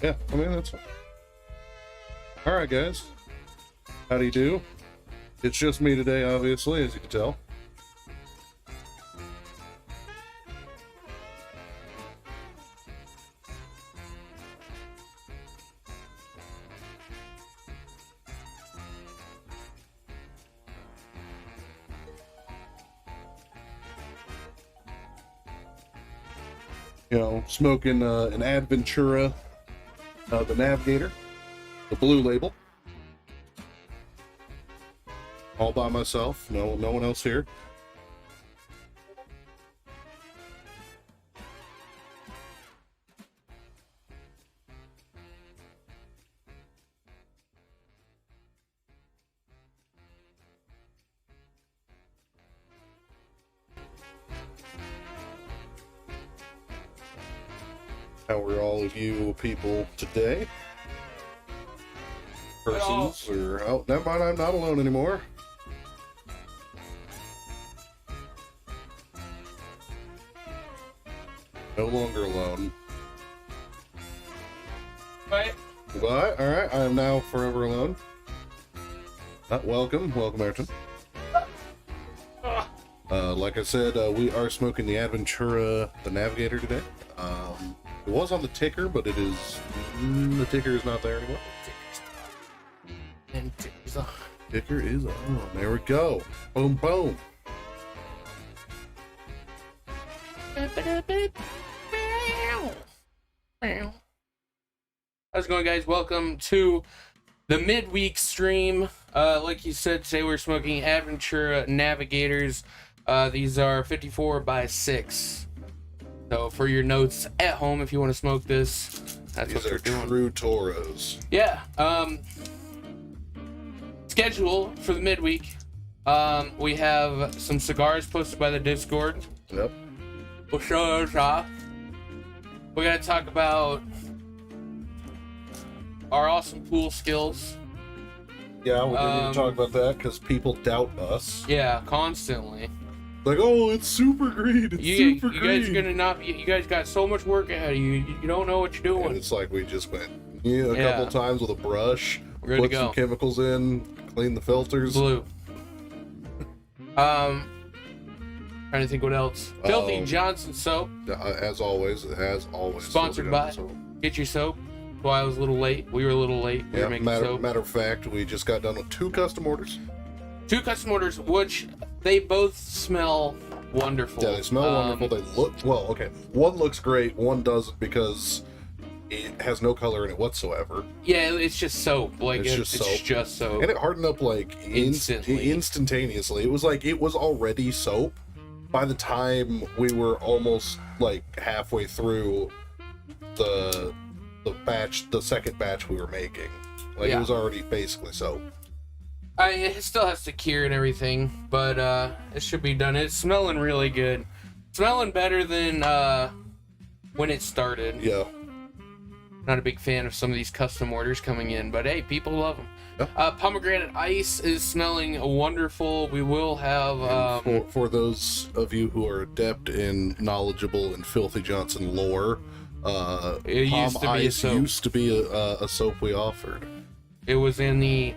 Yeah, I mean, that's fine. All right, guys. How do you do? It's just me today, obviously, as you can tell. You know, smoking an Adventura, the Navigator, the blue label, all by myself. No one else here. How are all of you people today? Persons, or oh, never mind, I'm not alone anymore. No longer alone. Right. But, alright, I am now forever alone. Welcome, Ayrton. Like I said, we are smoking the Adventura, the Navigator today. It was on the ticker, but it is, the ticker is not there anymore. And ticker's on. Ticker is on. There we go. Boom, boom. How's it going, guys? Welcome to the midweek stream. Like you said, today we're smoking Adventura Navigators. These are 54 by 6. So for your notes at home, if you want to smoke this, that's what they're doing. True Toros. Yeah. Schedule for the midweek. We have some cigars posted by the Discord. Yep. We'll show those off. We gotta talk about our awesome pool skills. Yeah, we're going to talk about that because people doubt us. Yeah, constantly. Like, oh, it's super green. It's super green. You guys are gonna not be. You guys got so much work ahead of you. You don't know what you're doing. And it's like we just went a couple times with a brush, ready put to go. some chemicals in, clean the filters. Blue. Trying to think what else. Filthy Johnson soap. As always, it has always. Sponsored by. Get your soap. That's why I was a little late. We were a little late. We were making soap. Matter of fact, we just got done with 2 custom orders. 2 custom orders, which they both smell wonderful. Yeah, they smell wonderful. They look, well, okay. One looks great, one doesn't, because it has no color in it whatsoever. Yeah, it's just soap. Like It's just soap. just soap. And it hardened up like instantaneously. It was like it was already soap by the time we were almost like halfway through the second batch we were making. Like, it was already basically soap. It still has to cure and everything, but it should be done. It's smelling really good. Smelling better than when it started. Yeah. Not a big fan of some of these custom orders coming in, but hey, people love them. Yeah. Pomegranate ice is smelling wonderful. We will have for those of you who are adept and knowledgeable in Filthy Johnson lore, it used to be a soap we offered. It was in the.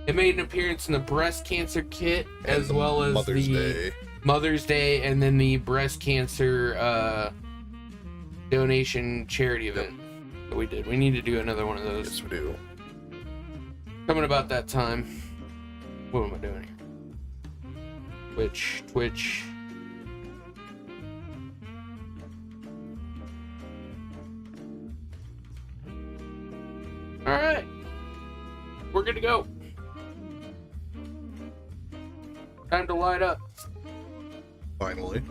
It made an appearance in the breast cancer kit, as well as Mother's Day, and then the breast cancer donation charity event that we did. We need to do another one of those. Yes, we do. Coming about that time. What am I doing here? Twitch. All right, we're good to go. Time to light up. Finally.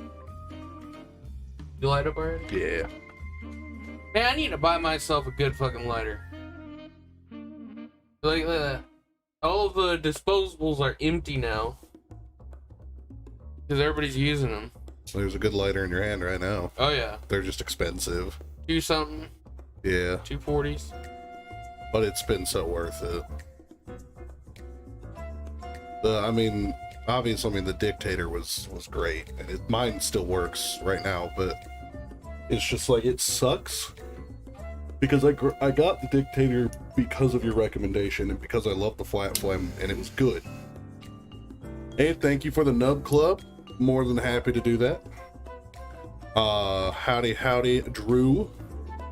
You light up already? Yeah. Man, I need to buy myself a good fucking lighter. Like, all of the disposables are empty now. Because everybody's using them. There's a good lighter in your hand right now. Oh, yeah. They're just expensive. 2 something. Yeah. 240s. But it's been so worth it. Obviously, the Dictator was great, and mine still works right now, but it's just like, it sucks because I got the Dictator because of your recommendation and because I love the flat flame, and it was good. And thank you for the Nub Club. More than happy to do that. Howdy, Drew.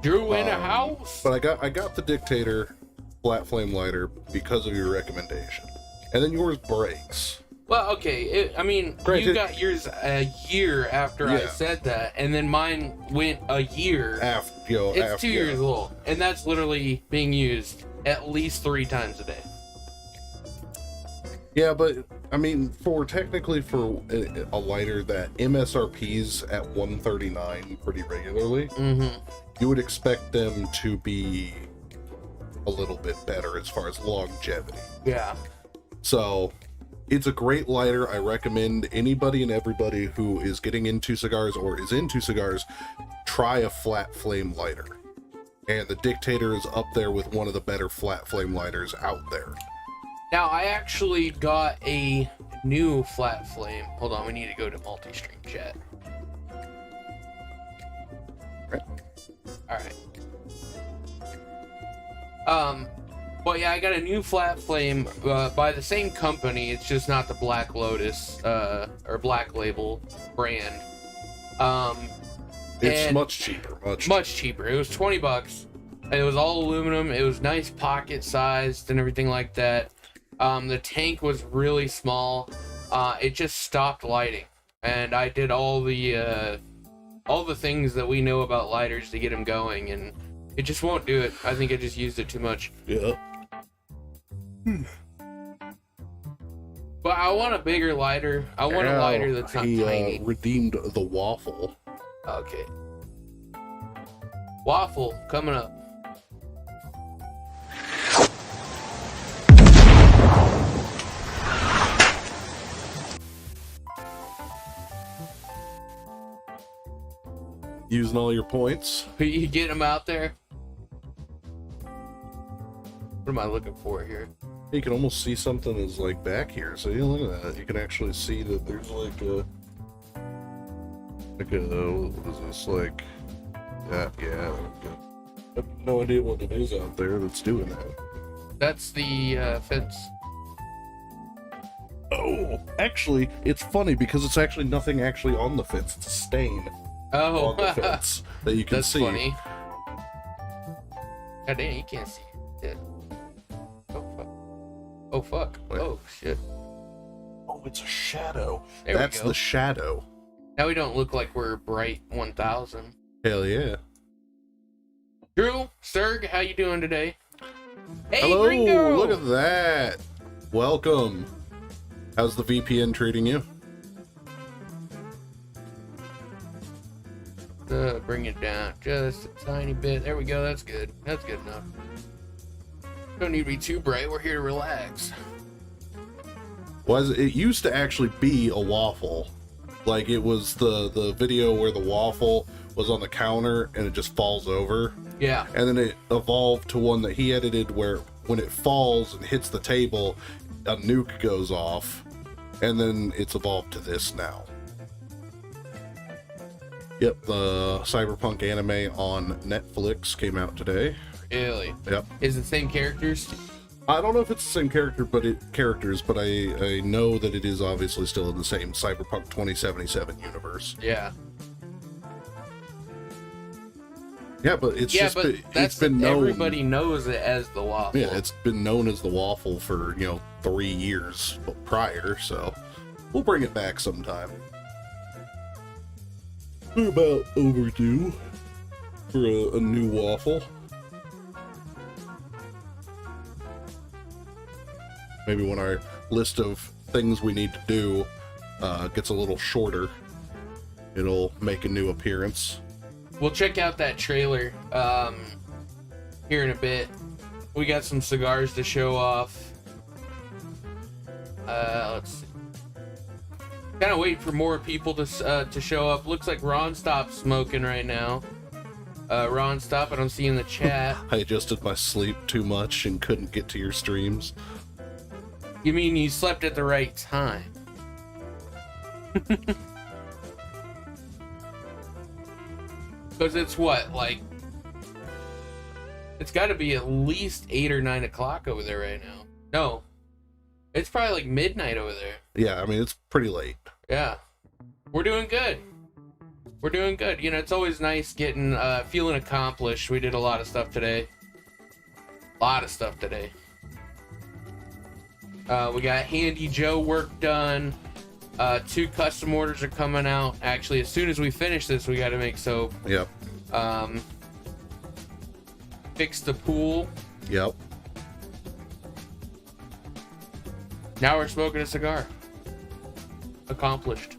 Drew in a house. But I got the Dictator flat flame lighter because of your recommendation, and then yours breaks. Well, okay. Granted, you got yours a year after I said that, and then mine went a year after. It's 2 years old, and that's literally being used at least 3 times a day. Yeah, but for a lighter that MSRP's at $139 pretty regularly, you would expect them to be a little bit better as far as longevity. Yeah. So, it's a great lighter. I recommend anybody and everybody who is getting into cigars or is into cigars, try a flat flame lighter. And the Dictator is up there with one of the better flat flame lighters out there. Now, I actually got a new flat flame. Hold on, we need to go to multi-stream chat. Alright. Well, yeah, I got a new flat flame by the same company. It's just not the Black Lotus or Black Label brand. It's much cheaper. Much cheaper. It was $20. It was all aluminum. It was nice pocket sized and everything like that. The tank was really small. It just stopped lighting, and I did all the things that we know about lighters to get them going, and it just won't do it. I think I just used it too much. Yeah. But I want a bigger lighter. I want a lighter that's not tiny. He redeemed the waffle. Okay. Waffle coming up. Using all your points. You get them out there. What am I looking for here? You can almost see something is like back here. So you look at that. You can actually see that there's like a what is this, like that? Yeah. I have no idea what it is out there that's doing that. That's the fence. Oh, actually, it's funny because it's actually nothing actually on the fence. It's a stain on the fence that you can That's see. Funny. God damn, you can't see it. Oh fuck. Wait. Oh shit. Oh, it's a shadow. There That's we go. the shadow. Now we don't look like we're bright 1000. Hell yeah. Drew, Serg, how you doing today? Hey, Hello, Gringo! look at that. Welcome. How's the VPN treating you? Bring it down just a tiny bit. There we go. That's good. That's good enough. Don't need to be too bright. We're here to relax. It used to actually be a waffle. Like, it was the video where the waffle was on the counter and it just falls over. Yeah. And then it evolved to one that he edited where when it falls and hits the table, a nuke goes off. And then it's evolved to this now. Yep, the Cyberpunk anime on Netflix came out today. Really? Yep. Is it the same characters? I don't know if it's the same characters, but I know that it is obviously still in the same Cyberpunk 2077 universe. Yeah. Yeah, but it's it's been known. Everybody knows it as the waffle. Yeah, it's been known as the waffle for 3 years prior, so we'll bring it back sometime. We're about overdue for a new waffle. Maybe when our list of things we need to do gets a little shorter, it'll make a new appearance. We'll check out that trailer here in a bit. We got some cigars to show off. Let's see. Kind of wait for more people to show up. Looks like Ron stopped smoking right now. Ron, stop. I don't see you in the chat. I adjusted my sleep too much and couldn't get to your streams. You mean you slept at the right time? Because it's what, like... It's got to be at least 8 or 9 o'clock over there right now. No. It's probably like midnight over there. Yeah, I mean, it's pretty late. Yeah. We're doing good. We're doing good. You know, it's always nice getting, feeling accomplished. We did a lot of stuff today. We got Handy Joe work done. 2 custom orders are coming out. Actually, as soon as we finish this, we got to make soap. Yep. Fix the pool. Yep. Now we're smoking a cigar. Accomplished.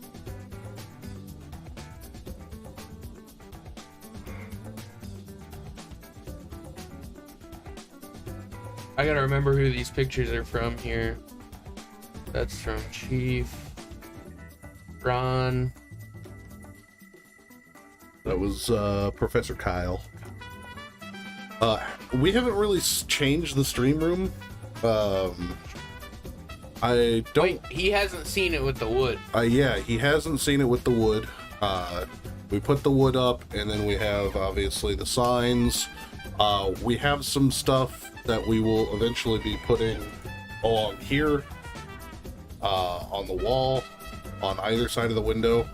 I gotta remember who these pictures are from here. That's from Chief. Ron. That was Professor Kyle. We haven't really changed the stream room. I don't. Wait, he hasn't seen it with the wood. Yeah, he hasn't seen it with the wood. We put the wood up, and then we have obviously the signs. We have some stuff that we will eventually be putting along here, on the wall, on either side of the window.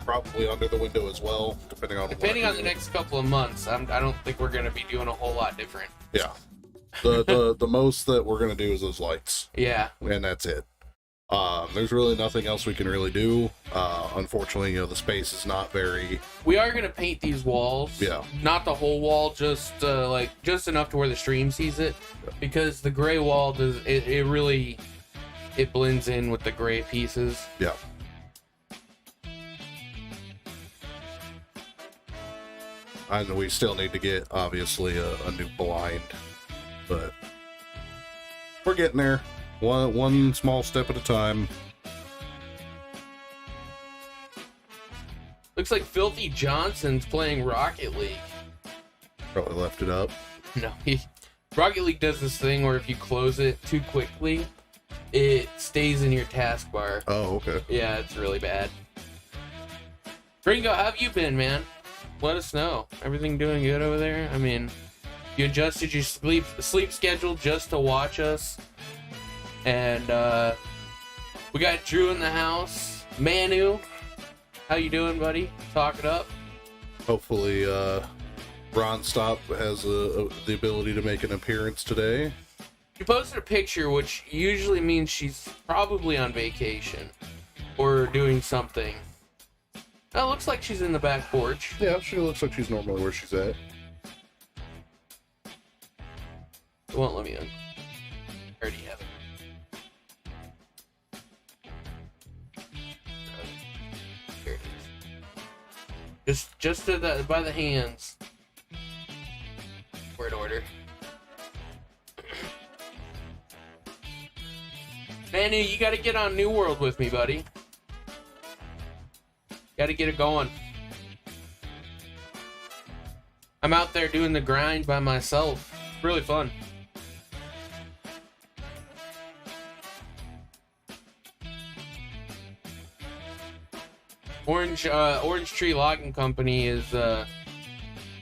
Probably under the window as well, depending on the next couple of months. I don't think we're gonna be doing a whole lot different. Yeah. The most that we're gonna do is those lights. Yeah. And that's it. There's really nothing else we can really do. Unfortunately, the space is not very... We are gonna paint these walls. Yeah. Not the whole wall, just just enough to where the stream sees it. Yeah. Because the gray wall does it really blends in with the gray pieces. Yeah. And we still need to get, obviously, a new blind. But we're getting there. One small step at a time. Looks like Filthy Johnson's playing Rocket League. Probably left it up. No, Rocket League does this thing where if you close it too quickly, it stays in your taskbar. Oh, okay. Yeah, it's really bad. Ringo, how have you been, man? Let us know. Everything doing good over there? I mean, you adjusted your sleep schedule just to watch us. And we got Drew in the house. Manu, how you doing, buddy? Talk it up. Hopefully, Ron Stop has the ability to make an appearance today. She posted a picture, which usually means she's probably on vacation or doing something. Oh, looks like she's in the back porch. Yeah, she looks like she's normally where she's at. It won't let me in. I already have it. Here it is. Just to the, by the hands. Word order. Manu, you gotta get on New World with me, buddy. Gotta get it going. I'm out there doing the grind by myself. It's really fun. Orange Tree Logging Company is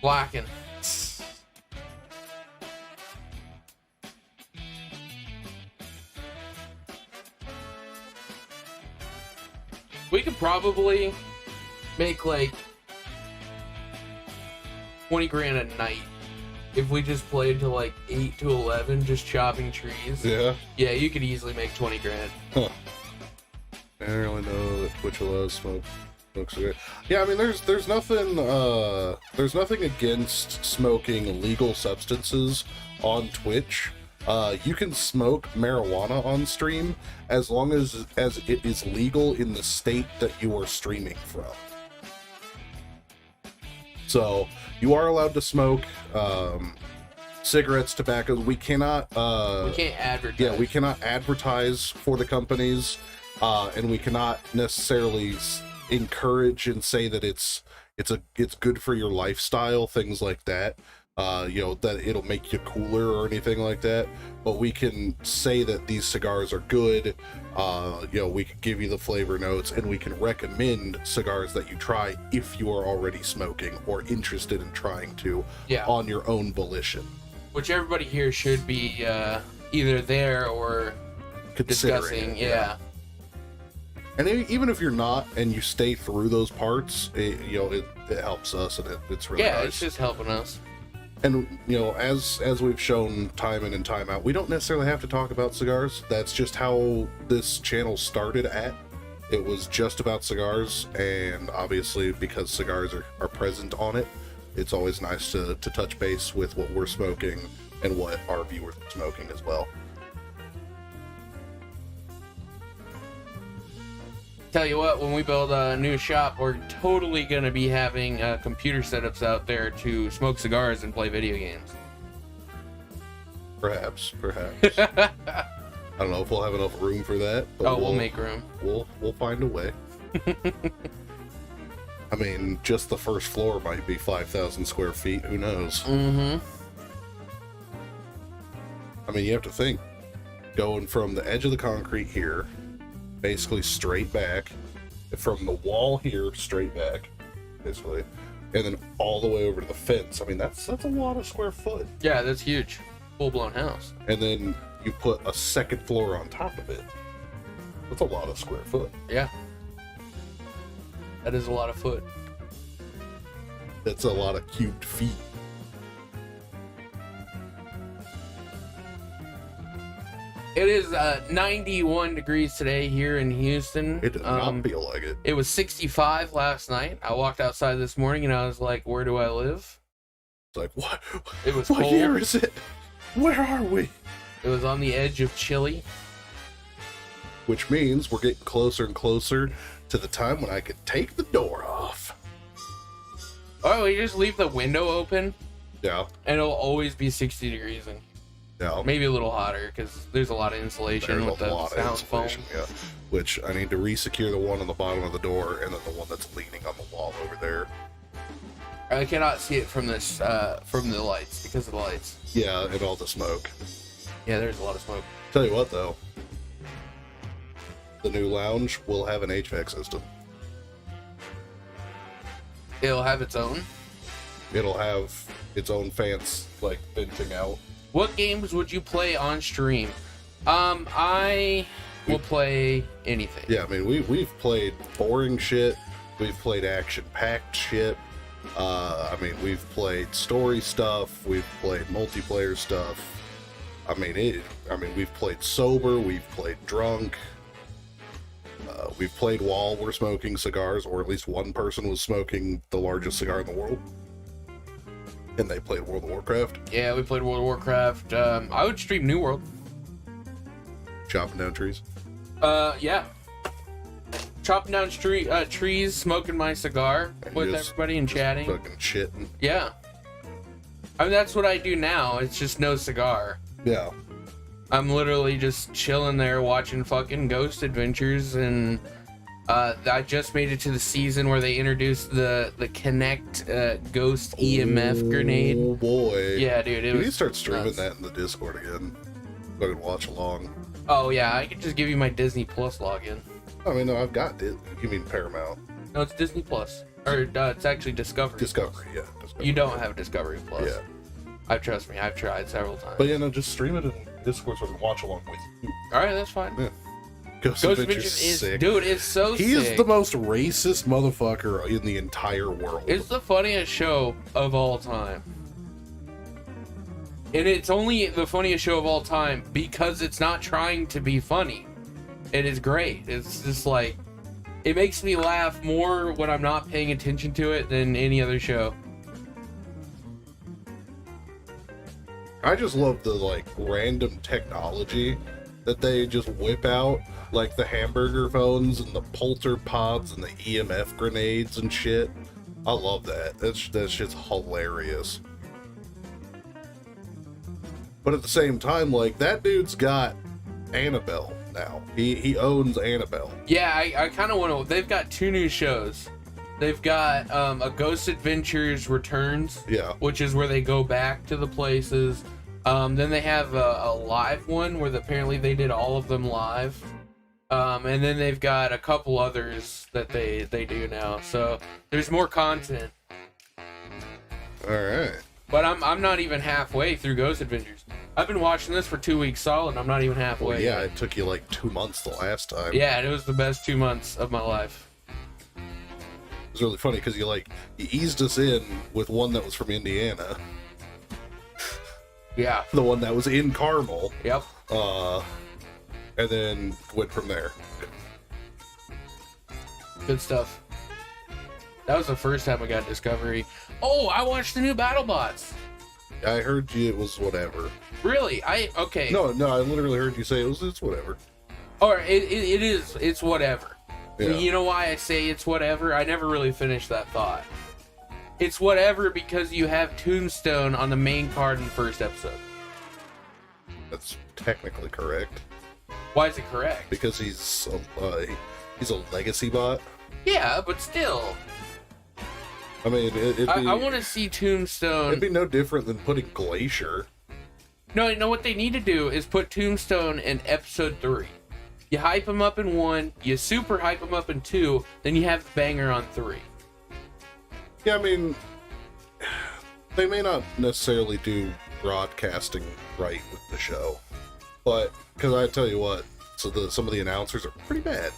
blacking. We could probably make like 20 grand a night if we just played to like 8 to 11 just chopping trees. Yeah. Yeah, you could easily make 20 grand. Huh. I don't really know that Twitch allows smoke cigarettes. Yeah, I mean, there's nothing against smoking illegal substances on Twitch. You can smoke marijuana on stream as long as it is legal in the state that you are streaming from. So you are allowed to smoke cigarettes, tobacco. We cannot. We can't advertise. Yeah, we cannot advertise for the companies, and we cannot necessarily encourage and say that it's good for your lifestyle, things like that. That it'll make you cooler or anything like that. But we can say that these cigars are good. We can give you the flavor notes, and we can recommend cigars that you try if you are already smoking or interested in trying to on your own volition. Which everybody here should be either there or discussing. Yeah. And even if you're not, and you stay through those parts, it helps us, and it's really nice. It's just helping us. And as we've shown time in and time out, we don't necessarily have to talk about cigars. That's just how this channel started at. It was just about cigars, and obviously because cigars are present on it, it's always nice to touch base with what we're smoking and what our viewers are smoking as well. Tell you what, when we build a new shop, we're totally going to be having computer setups out there to smoke cigars and play video games. Perhaps. I don't know if we'll have enough room for that. But we'll make room. We'll find a way. I mean, just the first floor might be 5,000 square feet. Who knows? Mm-hmm. I mean, you have to think. Going from the edge of the concrete here, basically straight back, from the wall here straight back, basically, and then all the way over to the fence. I mean, that's a lot of square foot. Yeah, that's huge. Full-blown house. And then you put a second floor on top of it. That's a lot of square foot. Yeah. That is a lot of foot. That's a lot of cubed feet. It is 91 degrees today here in Houston. It did not feel like it. It was 65 last night. I walked outside this morning and I was like, where do I live? It's like, what? It was what cold. year is it? Where are we? It was on the edge of chilly. Which means we're getting closer and closer to the time when I could take the door off. Oh, you just leave the window open? Yeah. And it'll always be 60 degrees in. Yeah. Maybe a little hotter because there's a lot of insulation with the sound foam. Yeah. Which I need to re-secure the one on the bottom of the door and then the one that's leaning on the wall over there. I cannot see it from this from the lights because of the lights. Yeah, and all the smoke. Yeah, there's a lot of smoke. Tell you what though, the new lounge will have an HVAC system. It'll have its own. It'll have its own fans like venting out. What games would you play on stream? I will play anything. Yeah, I mean we've played boring shit. We've played action-packed shit. I mean we've played story stuff. We've played multiplayer stuff. I mean we've played sober. We've played drunk. We've played while we're smoking cigars, or at least one person was smoking the largest cigar in the world. And they played World of Warcraft. Yeah, we played World of Warcraft. I would stream New World. Chopping down trees. Yeah. Chopping down trees, smoking my cigar And with just everybody and chatting. Fucking shitting. Yeah. I mean, that's what I do now. It's just no cigar. Yeah. I'm literally just chilling there watching fucking Ghost Adventures, and I just made it to the season where they introduced the Connect Ghost EMF grenade. Oh boy. Yeah, dude. You need to start streaming that in the Discord again. Fucking watch along. Oh yeah, I could just give you my Disney Plus login. I mean, no, I've got it. You mean Paramount? No, it's Disney Plus. Or it's actually Discovery. Discovery, yeah. Discovery. You don't have Discovery Plus. Yeah. Trust me, I've tried several times. But yeah, no, just stream it in Discord so I can watch along with you. Alright, that's fine. Yeah. Ghost Adventures is sick. Dude, it's so He sick. is the most racist motherfucker in the entire world. It's the funniest show of all time. And it's only the funniest show of all time because it's not trying to be funny. It is great. It's just like, it makes me laugh more when I'm not paying attention to it than any other show. I just love the like random technology that they just whip out, like the hamburger phones and the polter pods and the EMF grenades and shit. I love that. That shit's hilarious. But at the same time, like, that dude's got Annabelle now. He owns Annabelle. Yeah, I kind of want to. They've got 2 new shows. They've got a Ghost Adventures Returns, Yeah. which is where they go back to the places. Then they have a live one where apparently they did all of them live. And then they've got a couple others that they do now. So there's more content. All right. But I'm not even halfway through Ghost Adventures. I've been watching this for 2 weeks solid, and I'm not even halfway. Well, yeah, yet. it took you like 2 months the last time. Yeah, and it was the best 2 months of my life. It was really funny because you eased us in with one that was from Indiana, Yeah. the one that was in Carmel, Yep. and then went from there. Good stuff. That was the first time I got Discovery. Oh, I watched the new BattleBots. I heard you. It was whatever. Really? Okay. No, I literally heard you say it's whatever. Or it is. It's whatever. Yeah. You know why I say it's whatever? I never really finished that thought. It's whatever because you have Tombstone on the main card in the first episode. That's technically correct Why is it correct? because he's a legacy bot. Yeah, but still. I mean, I want to see Tombstone. It'd be no different than putting Glacier. No, you know what they need to do is put Tombstone in episode 3. You hype him up in 1, you super hype him up in 2, then you have Banger on 3. Yeah, I mean, they may not necessarily do broadcasting right with the show, but because I tell you what, some of the announcers are pretty bad.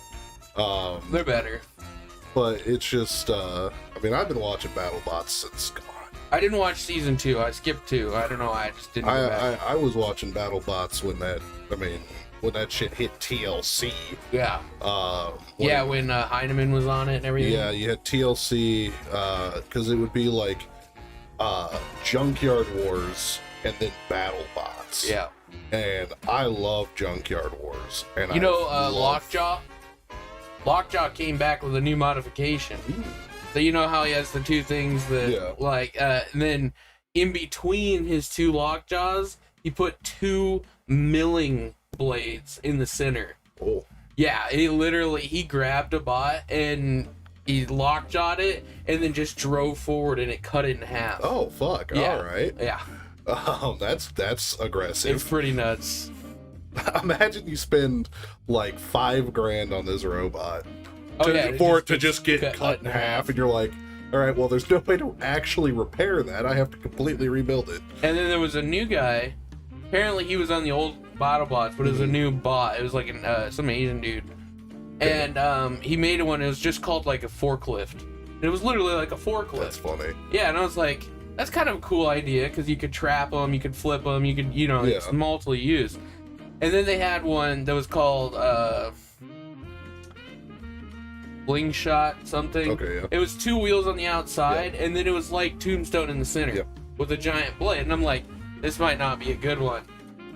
They're better. But it's just, I mean, I've been watching BattleBots since, God. I didn't watch season 2. I skipped 2. I don't know. I just didn't go back. I was watching BattleBots when that shit hit TLC. Yeah. When Heineman was on it and everything. Yeah, you had TLC, because it would be like Junkyard Wars and then BattleBots. Yeah. And I love Junkyard Wars. And Lockjaw? Lockjaw came back with a new modification. So you know how he has the 2 things that, and then in between his 2 Lockjaws, he put 2 milling blades in the center. Oh. Yeah, he grabbed a bot and he lockjawed it and then just drove forward and it cut it in half. Oh, fuck. Yeah. All right. Yeah. That's aggressive. It's pretty nuts. Imagine you spend like $5,000 on this robot For it to just get cut in half, and you're like, all right, well, there's no way to actually repair that. I have to completely rebuild it. And then there was a new guy. Apparently, he was on the old BattleBots, but it was a new bot. It was like some Asian dude, and he made one. It was just called like a forklift. It was literally like a forklift. That's funny. Yeah, and I was like, that's kind of a cool idea because you could trap them, you could flip them, you could, it's multiple use. And then they had one that was called bling shot something. Okay, yeah. It was 2 wheels on the outside, and then it was like Tombstone in the center with a giant blade. And I'm like, this might not be a good one.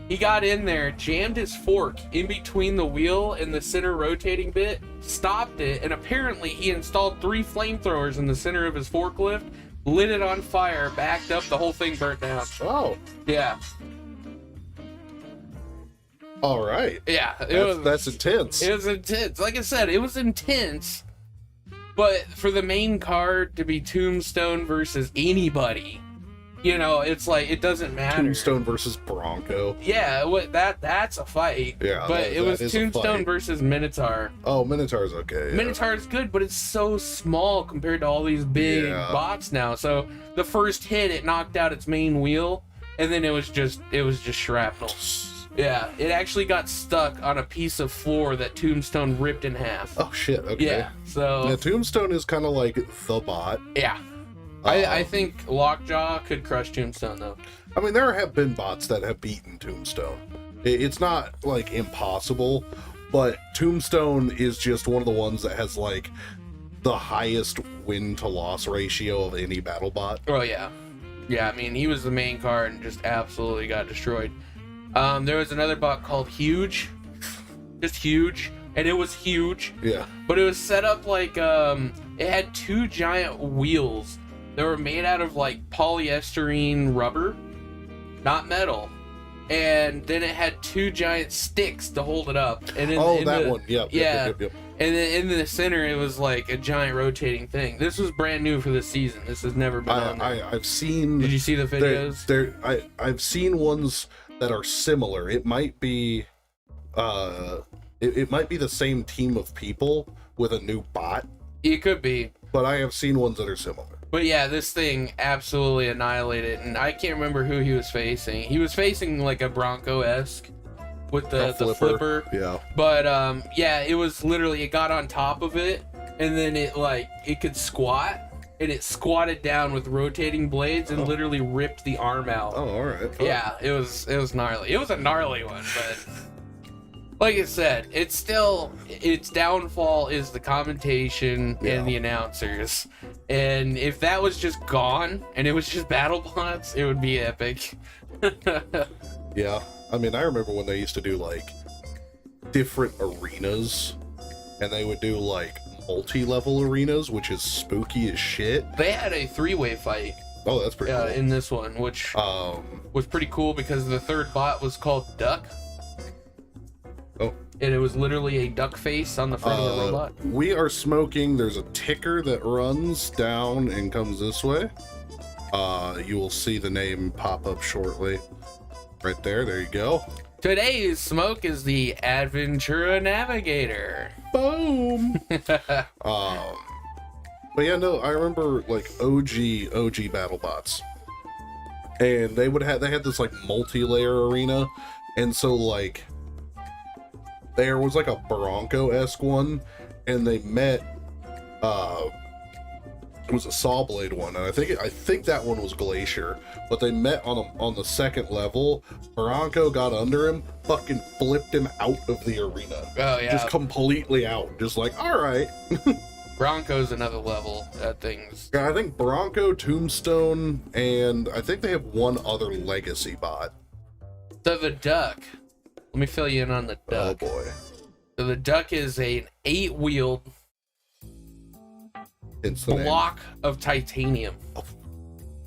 He got in there, jammed his fork in between the wheel and the center rotating bit, stopped it, and apparently he installed 3 flamethrowers in the center of his forklift, lit it on fire, backed up, the whole thing burnt down. Oh. Yeah. All right. Yeah. That's intense. It was intense. Like I said, it was intense. But for the main card to be Tombstone versus anybody, you know, it's like, it doesn't matter. Tombstone versus Bronco. Yeah, that's a fight. Yeah, but that it was is a Tombstone fight. versus Minotaur. Oh, Minotaur's okay. Yeah. Minotaur's good, but it's so small compared to all these big bots now. So the first hit, it knocked out its main wheel, and then it was just shrapnel. Yeah, it actually got stuck on a piece of floor that Tombstone ripped in half. Oh shit. Okay. Yeah. So yeah, Tombstone is kind of like the bot. yeah. I think Lockjaw could crush Tombstone, though. I mean, there have been bots that have beaten Tombstone. It's not, like, impossible, but Tombstone is just one of the ones that has, like, the highest win-to-loss ratio of any battle bot. Oh, yeah. Yeah, I mean, he was the main card and just absolutely got destroyed. There was another bot called Huge. Just Huge. And it was huge. Yeah. But it was set up like, it had 2 giant wheels. They were made out of like polyester rubber, not metal. And then it had 2 giant sticks to hold it up. And one. Yep. And then in the center, it was like a giant rotating thing. This was brand new for this season. This has never been on there. I've seen. Did you see the videos? I've seen ones that are similar. It might be, it might be the same team of people with a new bot. It could be. But I have seen ones that are similar. But yeah, this thing absolutely annihilated, and I can't remember who he was facing. He was facing like a Bronco-esque with the flipper. Yeah. But yeah, it was literally, it got on top of it, and then it could squat, and it squatted down with rotating blades and literally ripped the arm out. Oh, all right. Fun. Yeah, it was gnarly. It was a gnarly one, but like I said, it's still, its downfall is the commentation and the announcers. And if that was just gone and it was just battle bots, it would be epic. Yeah. I mean, I remember when they used to do like different arenas, and they would do like multi-level arenas, which is spooky as shit. They had a 3-way fight. Oh, that's pretty cool. In this one, which was pretty cool because the third bot was called Duck. Oh. And it was literally a duck face on the front of the robot. We are smoking. There's a ticker that runs down and comes this way. You will see the name pop up shortly. Right there. There you go. Today's smoke is the Adventura Navigator. Boom. But yeah, no, I remember like OG BattleBots, and they had this like multi-layer arena, and so like there was like a Bronco-esque one, and they met it was a saw blade one, and I think that one was Glacier, but they met on the second level. Bronco got under him, fucking flipped him out of the arena. Oh yeah, just completely out. Just like, all right. Bronco's another level at things. Yeah, I think Bronco, Tombstone, and I think they have one other legacy bot. So the Duck. Let me fill you in on the Duck. Oh boy. So the Duck is an 8-wheeled block of titanium. Oh.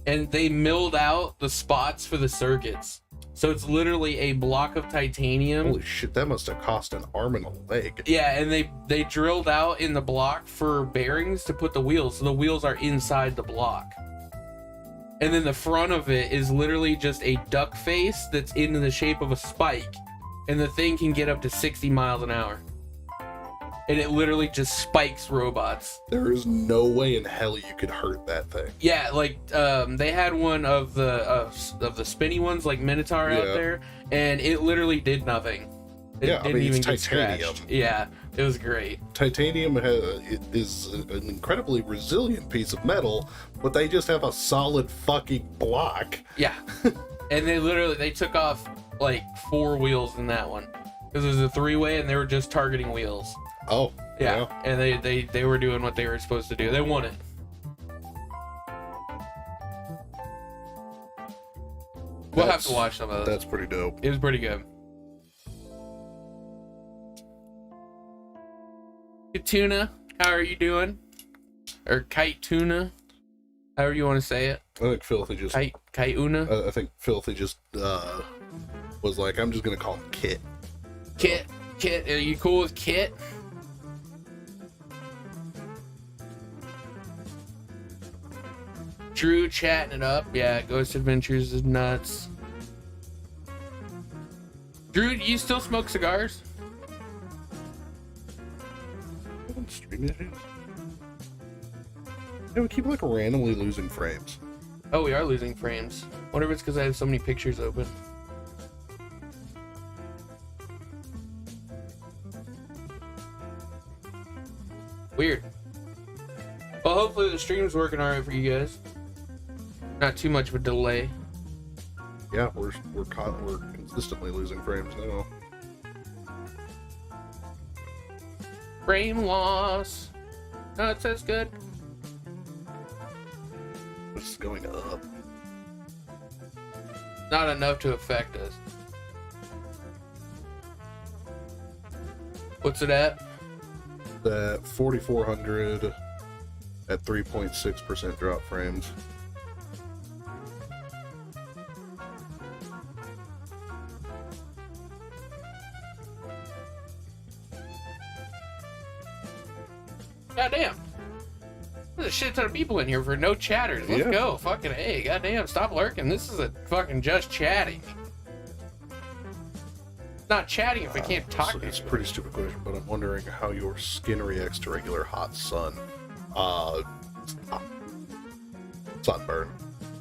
And they milled out the spots for the circuits. So it's literally a block of titanium. Holy shit, that must have cost an arm and a leg. Yeah, and they drilled out in the block for bearings to put the wheels. So the wheels are inside the block. And then the front of it is literally just a duck face that's in the shape of a spike. And the thing can get up to 60 miles an hour. And it literally just spikes robots. There is no way in hell you could hurt that thing. Yeah, like they had one of the spinny ones, like Minotaur out there, and it literally did nothing. It didn't even get scratched. Yeah, it was great. Titanium is an incredibly resilient piece of metal, but they just have a solid fucking block. Yeah, and they took off like 4 wheels in that one because it was a 3-way, and they were just targeting wheels. Oh, Yeah, and they were doing what they were supposed to do. They won it. We'll have to watch some of those. That's pretty dope. It was pretty good. Tuna, how are you doing? Or Kite Tuna, however you want to say it. I think Filthy just... Kite Una? I think Filthy just was like, I'm just going to call him Kit. Kit, are you cool with Kit? Drew chatting it up. Yeah, Ghost Adventures is nuts. Drew, do you still smoke cigars? Stream issues? Yeah, we keep like randomly losing frames. Oh, we are losing frames. Wonder if it's because I have so many pictures open. Weird. Well, hopefully the stream's working alright for you guys. Not too much of a delay. Yeah, we're consistently losing frames now. Frame loss. No, it says good. It's going up. Not enough to affect us. What's it at? That 4,400 at 3.6% drop frames. Goddamn. There's a shit ton of people in here for no chatters. Let's go. Fucking A. Goddamn, stop lurking. This is a fucking just chatting. Not chatting if we can't talk. It's a pretty stupid question, but I'm wondering how your skin reacts to regular hot sun. Sunburn.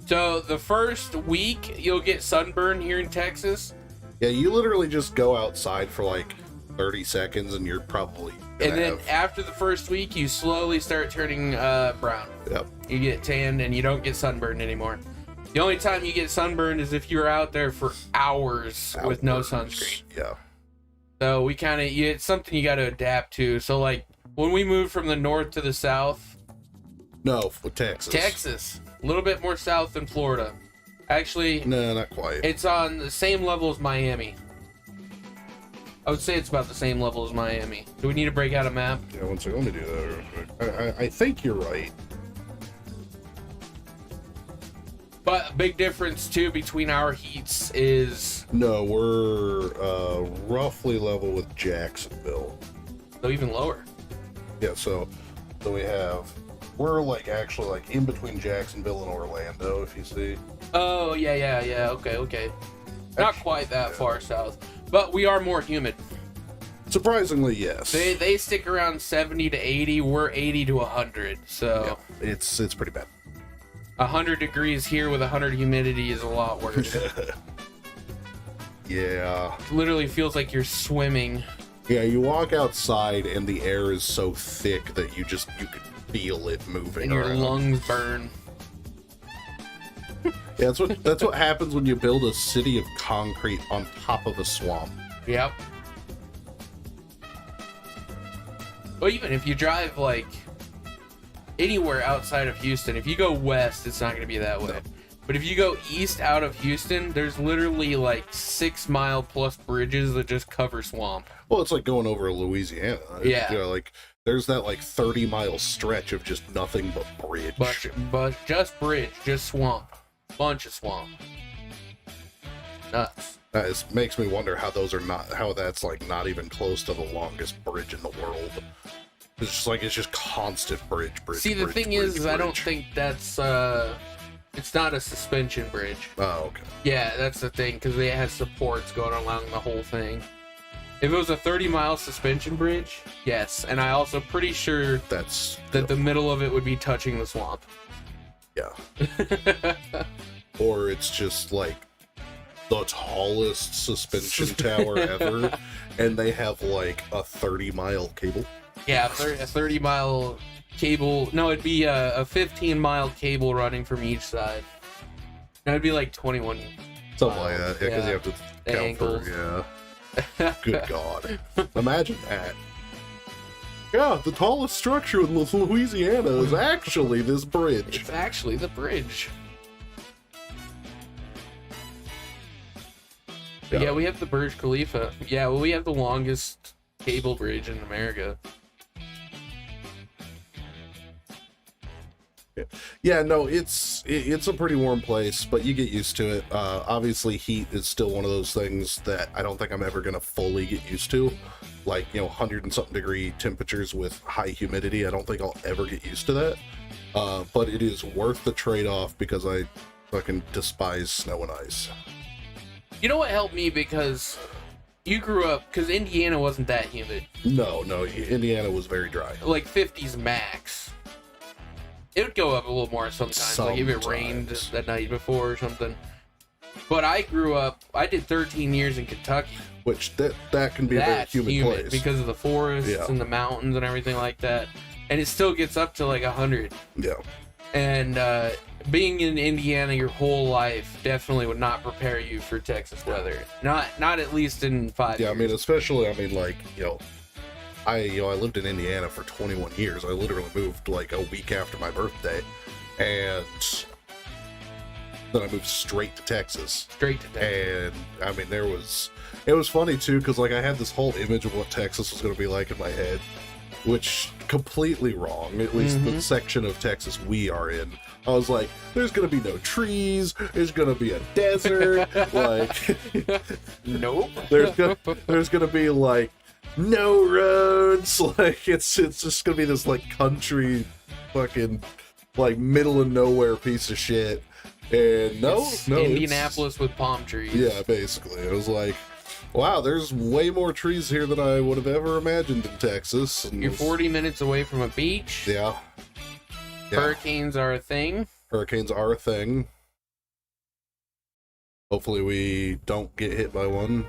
So the first week you'll get sunburn here in Texas. Yeah, you literally just go outside for like 30 seconds and you're probably and then after the first week you slowly start turning brown. Yep. You get tanned and you don't get sunburned anymore. The only time you get sunburned is if you're out there for hours with no sunscreen. Yeah. So we kind of, it's something you got to adapt to. So like when we moved from the north to the south. No, Texas. Texas. A little bit more south than Florida. Actually. No, not quite. It's on the same level as Miami. I would say it's about the same level as Miami. Do we need to break out a map? Yeah, one second. Let me do that real quick. I think you're right. But a big difference too between our heats is no, we're roughly level with Jacksonville. So even lower. Yeah, so we're like actually like in between Jacksonville and Orlando, if you see. Oh yeah. Okay. Not quite that far south, but we are more humid. Surprisingly, yes. They stick around 70 to 80. We're 80 to 100. So yeah, it's pretty bad. 100 degrees here with 100 humidity is a lot worse. Yeah. Literally feels like you're swimming. Yeah, you walk outside and the air is so thick that you can feel it moving. And your around. lungs burn. Yeah, that's what happens when you build a city of concrete on top of a swamp. Yep. Well, even if you drive like anywhere outside of Houston, if you go west, it's not going to be that way. No. But if you go east out of Houston, there's literally like 6 mile plus bridges that just cover swamp. Well, it's like going over Louisiana. Yeah. You know, like there's that like 30-mile stretch of just nothing but bridge. But just bridge, just swamp. Bunch of swamp. Nuts. That makes me wonder how that's like not even close to the longest bridge in the world. It's just constant bridge. See, the thing is, I don't think that's it's not a suspension bridge. Oh, okay. Yeah, that's the thing, because it has supports going along the whole thing. If it was a 30-mile suspension bridge, yes, and I also pretty sure that the middle of it would be touching the swamp. Yeah. Or it's just like the tallest suspension tower ever, and they have like a 30-mile cable. Yeah, a 30-mile cable. No, it'd be a 15-mile cable running from each side. No, it'd be like 21. Something like that. Yeah, because you have to count angles. for, yeah. Good God. Imagine that. Yeah, the tallest structure in Louisiana is actually this bridge. It's actually the bridge. But yeah, we have the Burj Khalifa. Yeah, well, we have the longest cable bridge in America. Yeah, no, it's a pretty warm place, but you get used to it. Obviously, heat is still one of those things that I don't think I'm ever gonna fully get used to. Like, 100 and something degree temperatures with high humidity. I don't think I'll ever get used to that. But it is worth the trade-off because I fucking despise snow and ice. You know what helped me? Because you grew up, because Indiana wasn't that humid. No, Indiana was very dry. Like 50s max. It would go up a little more sometimes. Like if it rained the night before or something. But I grew up, I did 13 years in Kentucky. Which, that can be a very humid place. Because of the forests and the mountains and everything like that. And it still gets up to like 100. Yeah. And being in Indiana your whole life definitely would not prepare you for Texas weather. Not at least in 5 years. Yeah, I mean, especially, I lived in Indiana for 21 years. I literally moved like a week after my birthday, and then I moved straight to Texas. And I mean, it was funny too, because like I had this whole image of what Texas was going to be like in my head, which completely wrong. At least the section of Texas we are in. I was like, there's going to be no trees. There's going to be a desert. Like, nope. There's going to be like no roads. Like it's just going to be this like country fucking like middle of nowhere piece of shit. And no, Indianapolis with palm trees. Yeah, basically. It was like, wow, there's way more trees here than I would have ever imagined in Texas. And you're 40 minutes away from a beach. Yeah. Hurricanes are a thing. Hopefully we don't get hit by one.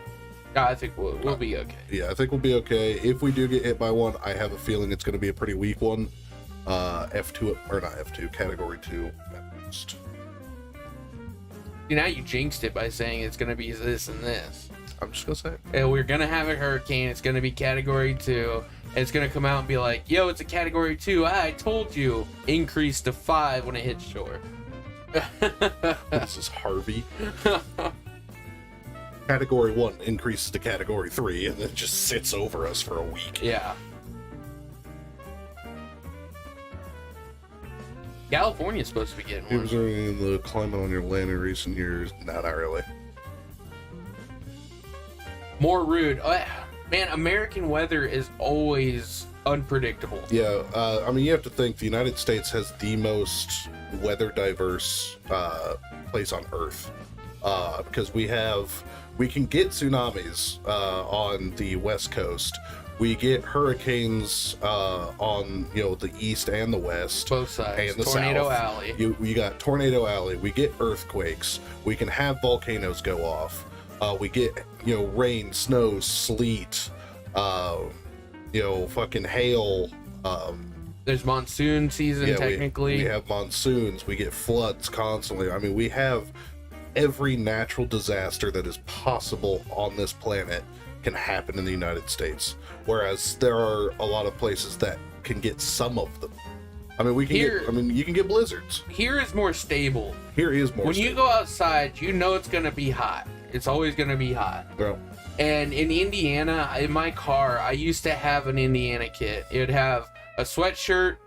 I think we'll be okay. Yeah, I think we'll be okay. If we do get hit by one, I have a feeling it's going to be a pretty weak one. F2, or not F2, Category 2 at most. Now you jinxed it by saying it's going to be this and this. I'm just going to say it. And we're going to have a hurricane. It's going to be Category 2. And it's going to come out and be like, yo, it's a Category 2. I told you. Increase to 5 when it hits shore. This is Harvey. Category 1 increases to Category 3 and then just sits over us for a week. Yeah. California's supposed to be getting one. Observing the climate on your land in recent years? No, not really. More rude. Man, American weather is always unpredictable. Yeah, I mean, you have to think the United States has the most weather diverse place on Earth. Because we can get tsunamis on the West Coast. We get hurricanes on the east and the west, both sides. And the Tornado south. Alley. We got Tornado Alley. We get earthquakes. We can have volcanoes go off. We get rain, snow, sleet. Fucking hail. There's monsoon season technically. We have monsoons. We get floods constantly. I mean, we have every natural disaster that is possible on this planet can happen in the United States, whereas there are a lot of places that can get some of them. I mean, you can get blizzards. Here is more stable. Here is more. When stable. you go outside, it's going to be hot. It's always going to be hot. Yeah. And in Indiana, in my car, I used to have an Indiana kit. It would have a sweatshirt,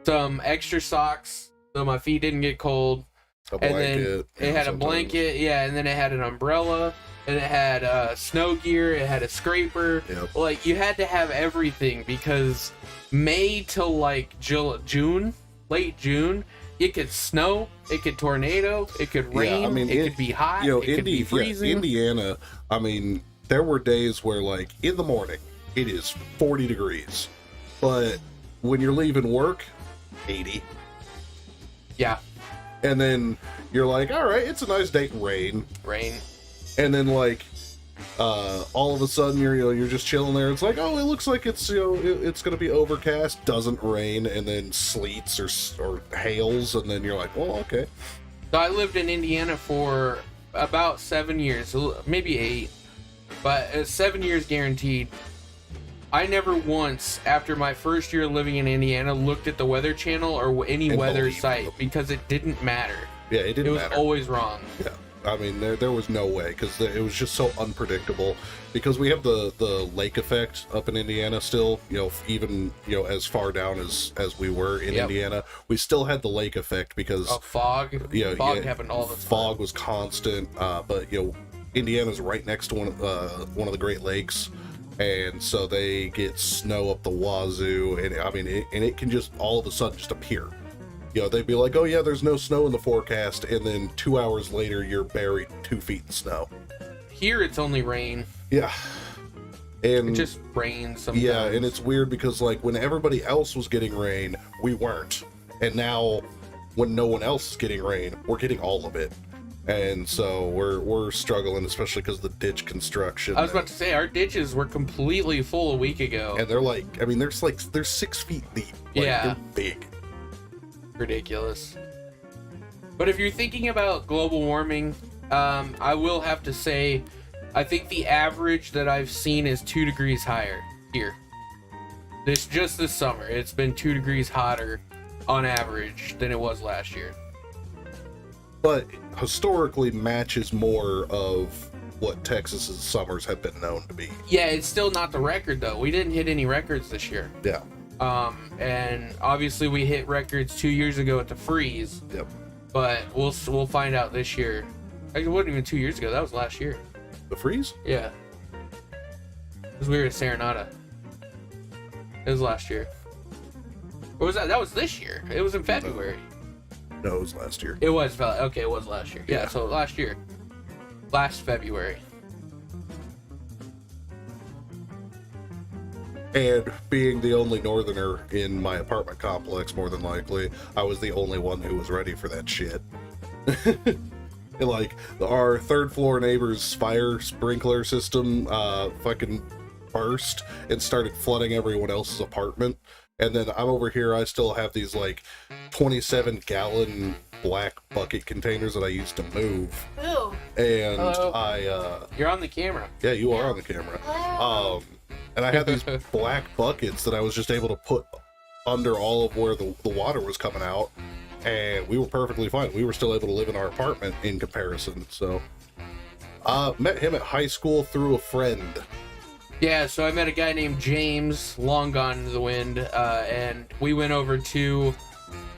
some extra socks so my feet didn't get cold. A blanket. And then it had a blanket, and then it had an umbrella, and it had snow gear, it had a scraper. Yep. Like, you had to have everything because May till like June, late June, it could snow, it could tornado, it could rain, it could be hot, it could be freezing. Indiana, I mean, there were days where, like, in the morning, it is 40 degrees, but when you're leaving work, 80. Yeah. And then you're like, all right, it's a nice day. Rain. And then, like, all of a sudden you're just chilling there. It's like, oh, it looks like it's it's gonna be overcast. Doesn't rain, and then sleets or hails, and then you're like, oh, okay. So I lived in Indiana for about 7 years, maybe 8, but 7 years guaranteed. I never once, after my first year living in Indiana, looked at the Weather Channel or any And weather believed site them. because it didn't matter. Yeah, it didn't It was matter. always wrong. Yeah, I mean, there was no way, because it was just so unpredictable. Because we have the lake effect up in Indiana still, even as far down as we were in Yep. Indiana, we still had the lake effect because Fog. Fog happened all the time. fog was constant. But Indiana's right next to one of the Great Lakes. And so they get snow up the wazoo, and I mean, it can just all of a sudden just appear. They'd be like, "Oh yeah, there's no snow in the forecast," and then 2 hours later, you're buried 2 feet in snow. Here, it's only rain. Yeah, and It just rains sometimes. yeah, and it's weird because like when everybody else was getting rain, we weren't, and now when no one else is getting rain, we're getting all of it. And so we're struggling, especially because of the ditch construction. I was about to say, our ditches were completely full a week ago. And they're like, I mean, they're 6 feet deep. Like, Yeah. they're big. Ridiculous. But if you're thinking about global warming, I will have to say, I think the average that I've seen is 2 degrees higher here. Just this summer, it's been 2 degrees hotter on average than it was last year. But historically matches more of what Texas's summers have been known to be. Yeah, it's still not the record though. We didn't hit any records this year. Yeah. And obviously we hit records 2 years ago at the freeze. Yep. But we'll find out this year. It wasn't even 2 years ago. That was last year. The freeze? Yeah. Because we were at Serenata. It was last year. Or was that? That was this year. It was in February. No, it was last year. It was. Okay, it was last year. Yeah, Yeah. so last year. Last February. And being the only northerner in my apartment complex, more than likely, I was the only one who was ready for that shit. And like, our third floor neighbor's fire sprinkler system fucking burst and started flooding everyone else's apartment. And then I'm over here, I still have these like 27-gallon black bucket containers that I used to move. Ooh. And Hello. You're on the camera. yeah, you are on the camera. And I had these black buckets that I was just able to put under all of where the water was coming out, and we were perfectly fine. We were still able to live in our apartment in comparison. So, met him at high school through a friend. Yeah, so I met a guy named James, long gone into the wind, and we went over to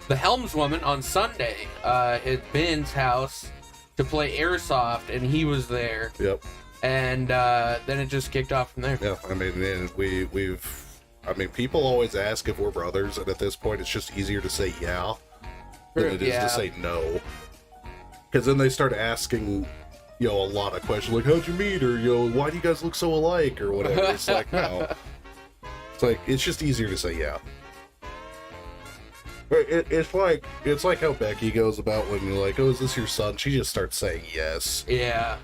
the helmswoman on Sunday at Ben's house to play airsoft, and he was there. Yep. And then it just kicked off from there. Yeah. I mean, and people always ask if we're brothers, and at this point, it's just easier to say yeah than it is Yeah. to say no. Because then they start asking, a lot of questions like, how'd you meet? Or, why do you guys look so alike? Or whatever. It's like, no. It's like, it's just easier to say yeah. It's like how Becky goes about when you're like, oh, is this your son? She just starts saying yes. Yeah.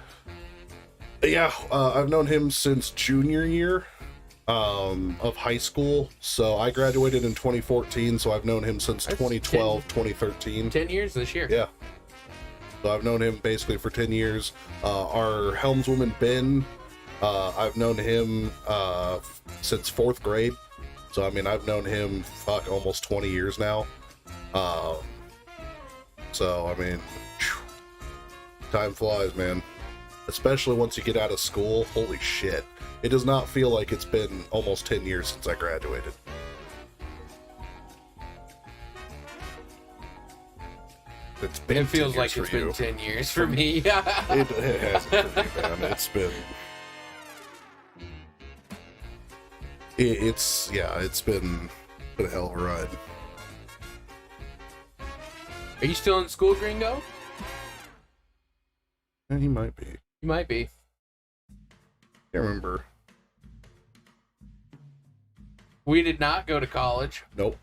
Yeah, I've known him since junior year of high school. So I graduated in 2014, so I've known him since That's 2012, 2013. 10 years this year. Yeah. So I've known him basically for 10 years. Our helmswoman, Ben, I've known him since 4th grade. So, I mean, I've known him, almost 20 years now. So, I mean, time flies, man. Especially once you get out of school. Holy shit. It does not feel like it's been almost 10 years since I graduated. It's been It feels 10 like years it's for been you. 10 years for me. It hasn't for me, man. It's been... It's been a hell of a ride. Are you still in school, Gringo? And he might be. You might be. Can't remember. We did not go to college. Nope.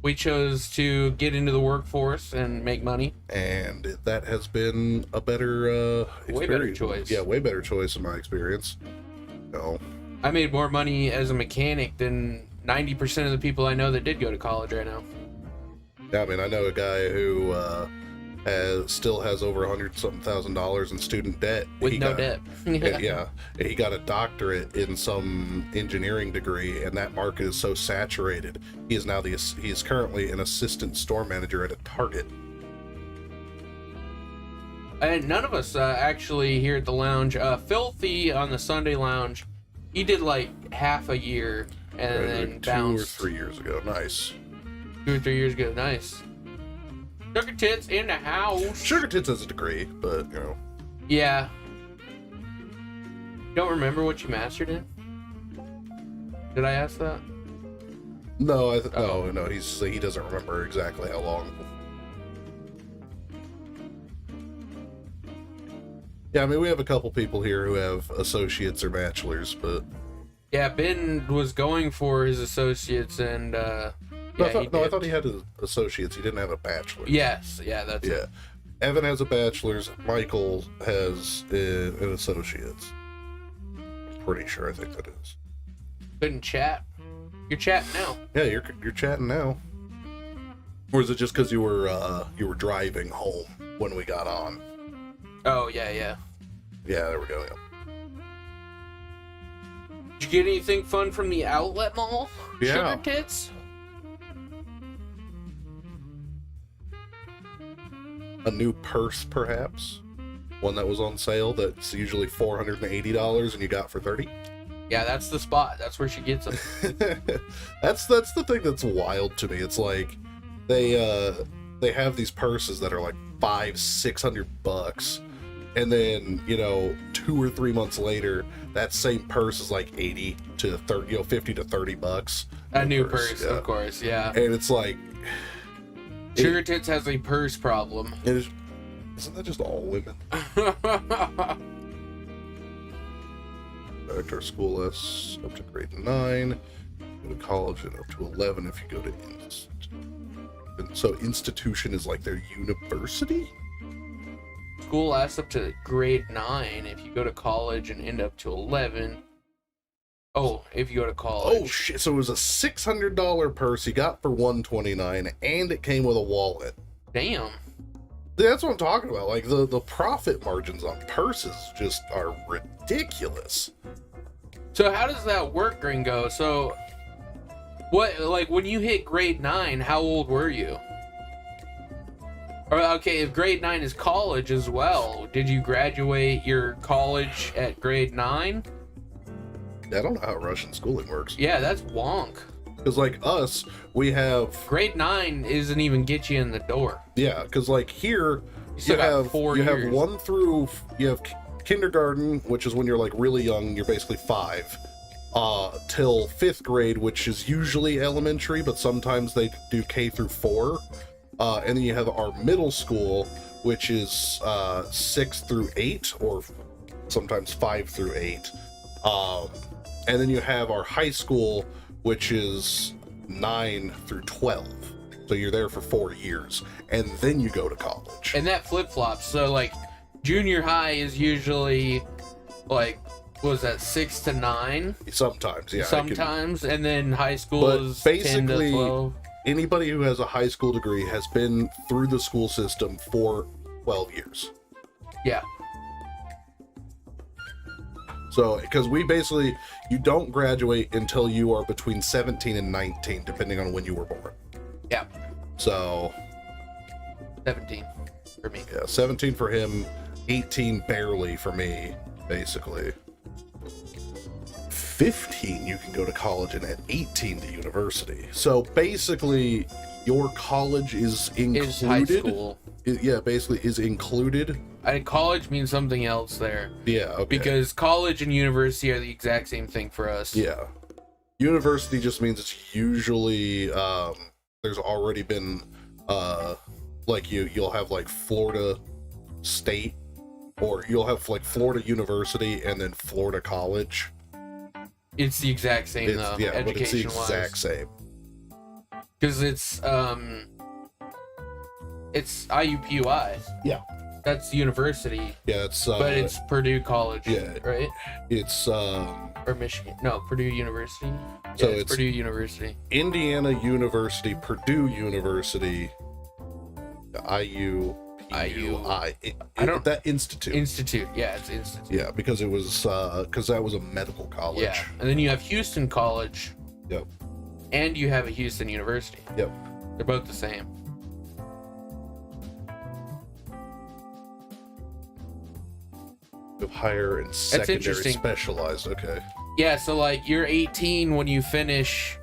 We chose to get into the workforce and make money. And that has been a better Way better choice. Yeah, way better choice in my experience. No. I made more money as a mechanic than 90% of the people I know that did go to college right now. Yeah, I mean, I know a guy who still has over $100,000 in student debt. With no debt. Yeah, he got a doctorate in some engineering degree, and that market is so saturated. He is currently an assistant store manager at a Target. And none of us actually here at the lounge. Filthy on the Sunday lounge, he did like half a year and then bounced. 2 or 3 years ago. Nice. 2 or 3 years ago. Nice. Sugar Tits in the house. Sugar Tits has a degree, but you know. Yeah. Don't remember what you mastered in? Did I ask that? No, no. He doesn't remember exactly how long. Yeah, I mean, we have a couple people here who have associates or bachelors, but yeah, Ben was going for his associates, and I thought he had his associates. He didn't have a bachelor. Yes, yeah, that's yeah. it. Evan has a bachelor's. Michael has an associate's. I'm pretty sure. I think that is. Couldn't chat. You're chatting now. Yeah, you're chatting now. Or is it just because you were driving home when we got on? Oh yeah. Yeah, there we go. Yeah. Did you get anything fun from the outlet mall? Yeah. Sugar Tits? A new purse, perhaps. One that was on sale that's usually $480 and you got for $30. Yeah, that's the spot. That's where she gets them. That's the thing that's wild to me. It's like they have these purses that are like $500-$600, and then 2 or 3 months later, that same purse is like $80 to $30, $50 to $30. A new purse, yeah. Of course, yeah. And it's like Sugar Tits has a purse problem. Isn't that just all women? Back to our school S up to grade 9. Go to college and up to 11 if you go to so institution is like their university? School S up to grade 9 if you go to college and end up to 11. Oh, if you go to college. Oh shit! So it was a $600 purse he got for $129, and it came with a wallet. Damn. That's what I'm talking about. Like the profit margins on purses just are ridiculous. So how does that work, Gringo? So what, like when you hit grade 9, how old were you? Or okay, if grade 9 is college as well, did you graduate your college at grade 9? I don't know how Russian schooling works. Yeah, that's wonk. Because like us, we have grade 9 isn't even get you in the door. Yeah, because like here you have 4 years. You have kindergarten, which is when you're like really young, you're basically 5, till 5th grade, which is usually elementary, but sometimes they do K through 4. And then you have our middle school, which is 6 through 8, or sometimes 5 through 8. And then you have our high school, which is 9 through 12. So you're there for 4 years, and then you go to college. And that flip-flops. So like junior high is usually like, what was that, 6 to 9? Sometimes, yeah. Sometimes, and then high school is 10 to 12. Anybody who has a high school degree has been through the school system for 12 years. Yeah. So, because you don't graduate until you are between 17 and 19, depending on when you were born. Yeah. So 17 for me. Yeah, 17 for him, 18 barely for me, basically. 15 you can go to college, and at 18 to university. So basically your college is included. Is high school. Basically is included. College means something else there. Yeah, okay. Because college and university are the exact same thing for us. Yeah. University just means it's usually there's already been like you'll have like Florida State, or you'll have like Florida University and then Florida College. It's the exact same though. Yeah, but it's the exact same. Because it's IUPUI. Yeah. That's university. Yeah, it's but it's Purdue College. Yeah. Right? It's or Michigan. No, Purdue University. So yeah, it's Purdue University. Indiana University, Purdue University, IUPUI. I don't that institute. Institute. Yeah, it's institute. Yeah, because it was because that was a medical college. Yeah, and then you have Houston College. Yep. And you have a Houston University. Yep. They're both the same. Higher and secondary interesting. specialized. Okay. Yeah, so like you're 18 when you finish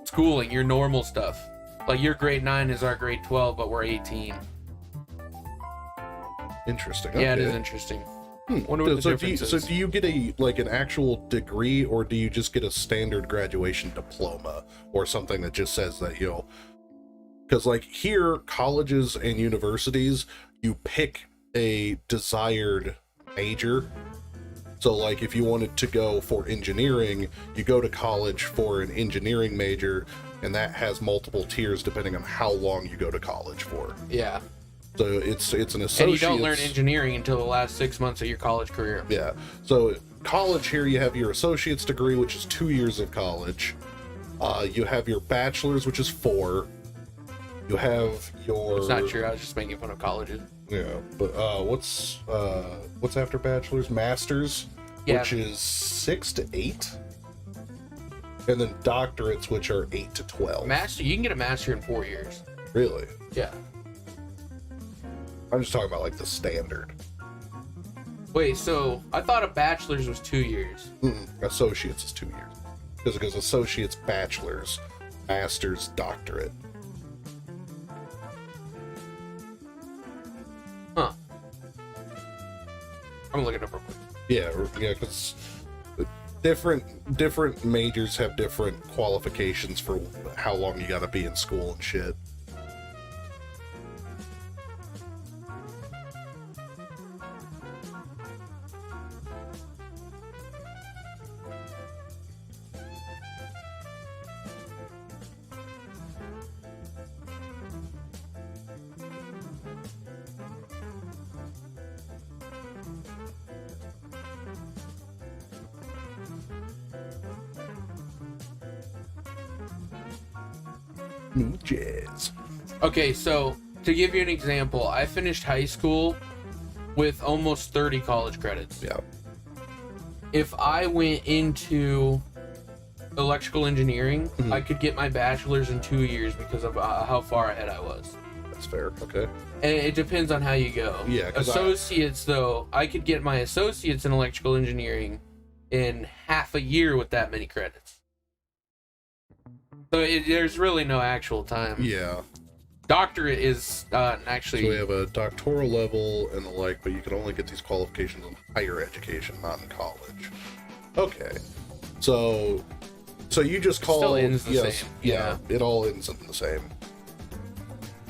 schooling, your normal stuff. Like your grade 9 is our grade 12, but we're 18. Interesting. Yeah, it okay. is interesting. Wonder what the So difference is. do you get an actual degree, or do you just get a standard graduation diploma or something that just says that, you know, because like here, colleges and universities, you pick a desired major. So like if you wanted to go for engineering, you go to college for an engineering major, and that has multiple tiers depending on how long you go to college for. Yeah. So it's an associate's. And you don't learn engineering until the last 6 months of your college career. Yeah. So college here, you have your associate's degree, which is 2 years of college. You have your bachelor's, which is 4. You have your. It's not true. I was just making fun of colleges. Yeah, but what's after bachelor's? Master's, Yeah. which is 6 to 8, and then doctorates, which are 8 to 12. Master, you can get a master in 4 years. Really? Yeah. I'm just talking about like the standard. Wait, so I thought a bachelor's was 2 years. Associates is 2 years, because it goes associates, bachelor's, master's, doctorate. Huh. I'm looking up real quick. Yeah, because different majors have different qualifications for how long you got to be in school and shit. New jazz. Okay, so to give you an example, I finished high school with almost 30 college credits. Yeah. If I went into electrical engineering, I could get my bachelor's in 2 years because of how far ahead I was. That's fair. Okay. And it depends on how you go. Yeah, 'cause associates, though, I could get my associates in electrical engineering in half a year with that many credits. So there's really no actual time. Yeah. Doctorate is actually. So we have a doctoral level and the like, but you can only get these qualifications in higher education, not in college. Okay. So you just call Still ends the same. Yeah, it all ends in the same.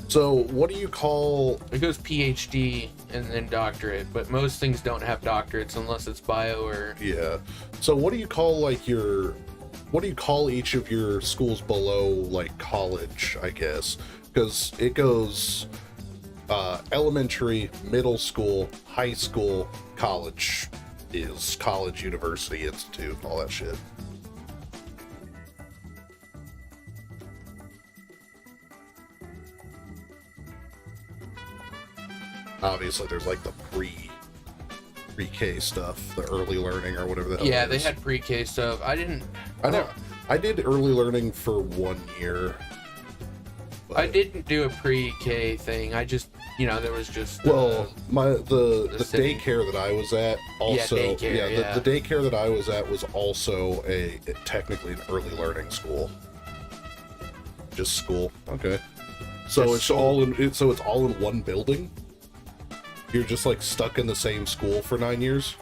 So what do you call? It goes PhD and then doctorate, but most things don't have doctorates unless it's bio or. Yeah. So what do you call what do you call each of your schools below like college, I guess? Because it goes elementary, middle school, high school, college is college, university, institute, all that shit. Obviously, there's like the pre-K stuff, the early learning or whatever the hell. Yeah, it they is. had pre-K stuff. I didn't. I did early learning for 1 year. I didn't do a pre-K thing. I just, there was just. Well, the city. daycare that I was at also the daycare that I was at was also technically an early learning school. Just school. Okay. So Just it's school. all in one building. You're just like stuck in the same school for 9 years.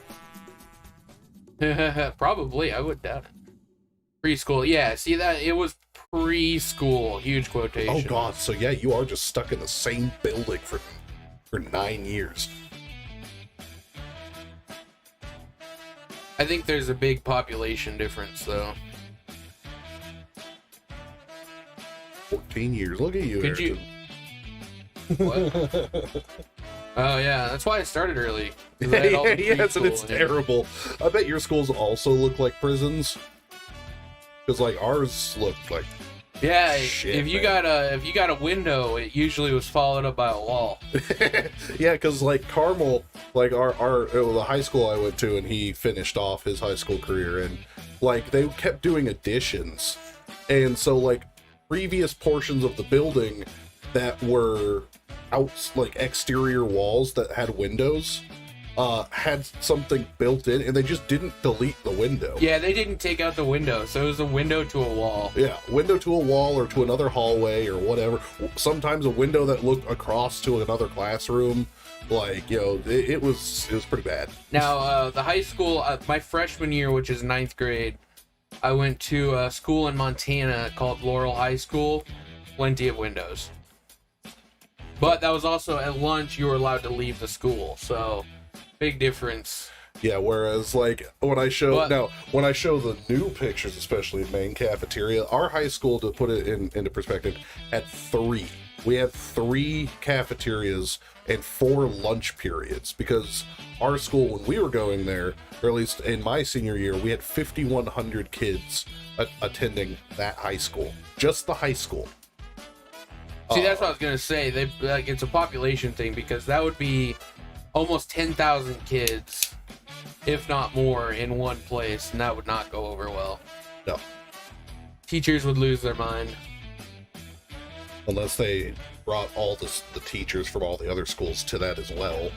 Probably, I would doubt it. Preschool, yeah. See that it was preschool. Huge quotation. Oh god. So yeah, you are just stuck in the same building for 9 years. I think there's a big population difference, though. 14 years. Look at you. Could you? What? Oh yeah, that's why I started early. 'Cause I had all the Yes, and preschool it's in it. terrible. I bet your schools also look like prisons. Because like ours looked like Yeah, Shit, if you man. got a window, it usually was followed up by a wall. Yeah, because like Carmel, like the high school I went to, and he finished off his high school career, and like they kept doing additions, and so like previous portions of the building that were out, like exterior walls that had windows, had something built in, and they just didn't delete the window. Yeah, they didn't take out the window, so it was a window to a wall. Yeah, window to a wall or to another hallway or whatever. Sometimes a window that looked across to another classroom. Like, you know, it was pretty bad. Now, the high school, my freshman year, which is 9th grade, I went to a school in Montana called Laurel High School. Plenty of windows. But that was also at lunch, you were allowed to leave the school, so big difference. Yeah, whereas like when I show the new pictures, especially in main cafeteria, our high school, to put it into perspective, had 3. We had 3 cafeterias and 4 lunch periods, because our school, when we were going there, or at least in my senior year, we had 5,100 kids attending that high school, just the high school. See, that's what I was gonna say. It's a population thing, because that would be almost 10,000 kids, if not more, in one place, and that would not go over well. No. Teachers would lose their mind. Unless they brought all the teachers from all the other schools to that as well.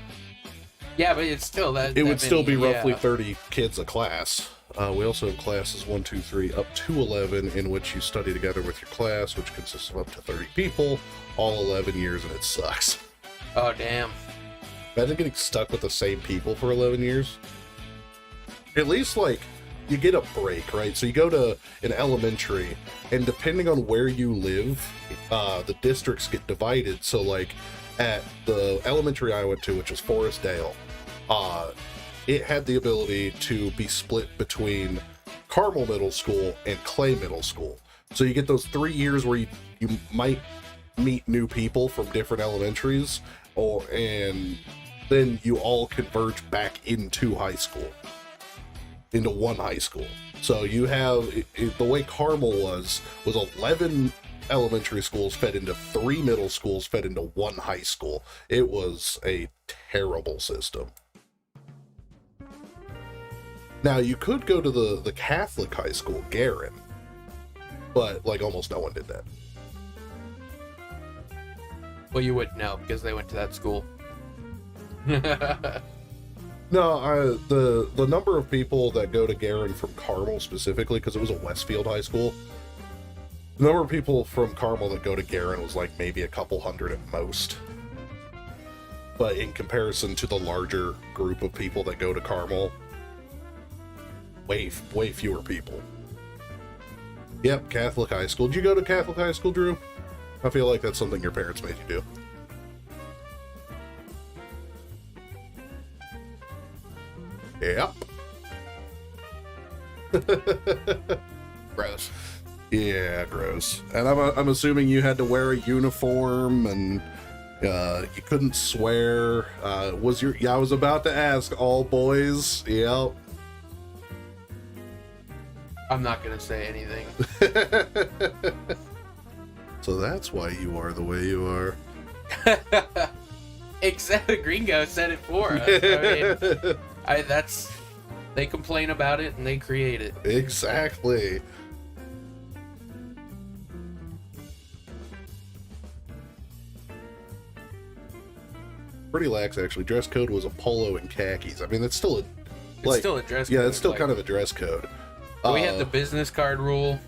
Yeah, but it's still that. It would that still be many, roughly yeah. 30 kids a class. We also have classes 1, 2, 3, up to 11, in which you study together with your class, which consists of up to 30 people, all 11 years, and it sucks. Oh, damn. Imagine getting stuck with the same people for 11 years. At least, like, you get a break, right? So you go to an elementary, and depending on where you live, the districts get divided. So, like, at the elementary I went to, which is Forestdale, it had the ability to be split between Carmel Middle School and Clay Middle School. So you get those 3 years where you might meet new people from different elementaries, and then you all converge back into high school, into one high school. So you have, the way Carmel was 11 elementary schools fed into 3 middle schools fed into 1 high school. It was a terrible system. Now, you could go to the Catholic high school, Garin, but like almost no one did that. Well, you wouldn't know, because they went to that school. No, the number of people that go to Garin from Carmel specifically, because it was a Westfield high school, the number of people from Carmel that go to Garin was like maybe a couple hundred at most. But in comparison to the larger group of people that go to Carmel, way fewer people. Yep, Catholic high school. Did you go to Catholic high school, Drew? I feel like that's something your parents made you do. Yep. Gross. Yeah, gross. And I'm assuming you had to wear a uniform, and you couldn't swear. I was about to ask, all boys? Yep. I'm not going to say anything. So that's why you are the way you are. Except the Gringo said it for us. I mean, they complain about it and they create it. Exactly. Pretty lax, actually. Dress code was a polo and khakis. I mean, that's still It's still a dress code. Yeah, it's still like, kind of a dress code. we had the business card rule,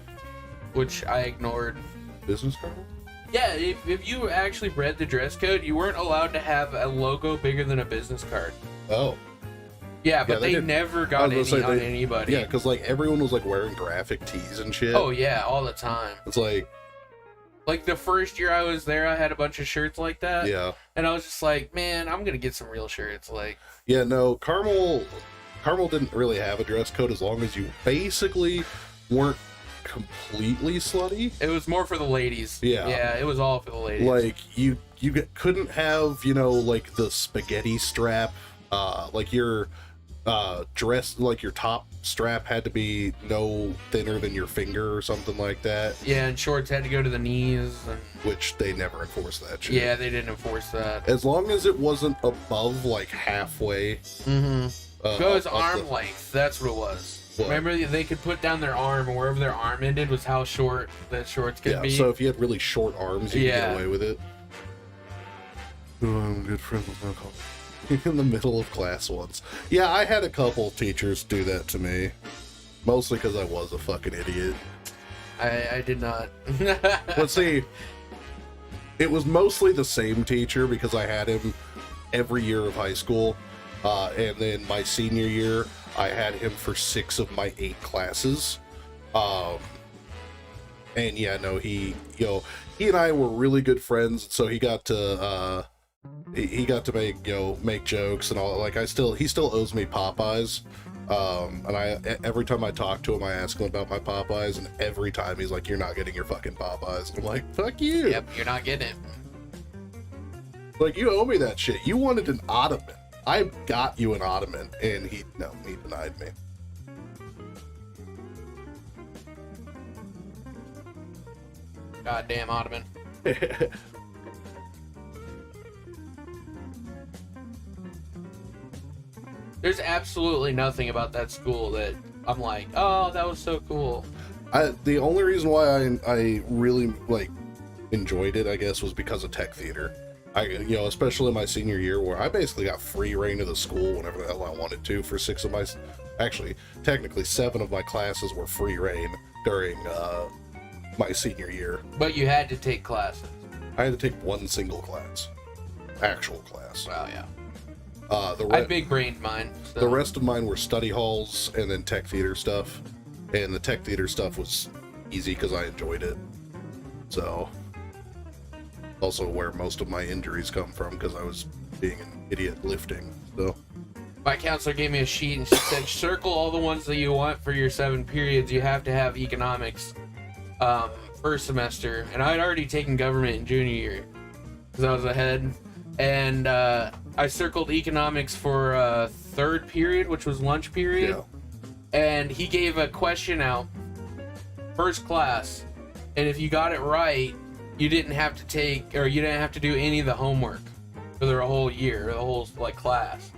which I ignored. Business card? Yeah, if you actually read the dress code, you weren't allowed to have a logo bigger than a business card. Oh. Yeah, but they they never got any on anybody. Yeah, because like everyone was like wearing graphic tees and shit. Oh yeah, all the time. It's like the first year I was there, I had a bunch of shirts like that. Yeah. And I was just like, man, I'm gonna get some real shirts. Like. Yeah, no, Carmel didn't really have a dress code as long as you basically weren't completely slutty. It was more for the ladies. Yeah. Yeah, it was all for the ladies. Like you couldn't have, like the spaghetti strap, like your dress, like your top strap had to be no thinner than your finger or something like that. Yeah, and shorts had to go to the knees. And... which they never enforced that shit. Yeah, they didn't enforce that. As long as it wasn't above like halfway. Mm-hmm. It was arm length. That's what it was. What? Remember, they could put down their arm, and wherever their arm ended was how short the shorts could be. Yeah, so if you had really short arms, you could get away with it. Oh, I'm good friends with my college. In the middle of class once. Yeah, I had a couple teachers do that to me. Mostly because I was a fucking idiot. I did not. Let's see. It was mostly the same teacher because I had him every year of high school. And then my senior year, I had him for 6 of my 8 classes. And yeah, no, he and I were really good friends, so he got to make jokes and all. Like he still owes me Popeyes. And every time I talk to him, I ask him about my Popeyes, and every time he's like, "You're not getting your fucking Popeyes." And I'm like, "Fuck you." Yep, you're not getting it. Like, you owe me that shit. You wanted an ottoman. I got you an ottoman, and he denied me. Goddamn ottoman. There's absolutely nothing about that school that I'm like, oh, that was so cool. The only reason why I really enjoyed it, I guess, was because of tech theater. Especially my senior year, where I basically got free reign of the school whenever the hell I wanted to for 6 of my, actually, technically 7 of my classes were free reign during my senior year. But you had to take classes. I had to take 1 single class, actual class. Wow, yeah. I big-brained mine. So. The rest of mine were study halls and then tech theater stuff, and the tech theater stuff was easy because I enjoyed it. So. Also where most of my injuries come from because I was being an idiot lifting. So my counselor gave me a sheet and she said, circle all the ones that you want for your 7 periods. You have to have economics first semester. And I had already taken government in junior year because I was ahead. And I circled economics for 3rd period, which was lunch period. Yeah. And he gave a question out, first class. And if you got it right, you didn't have to do any of the homework for the whole year, the whole class.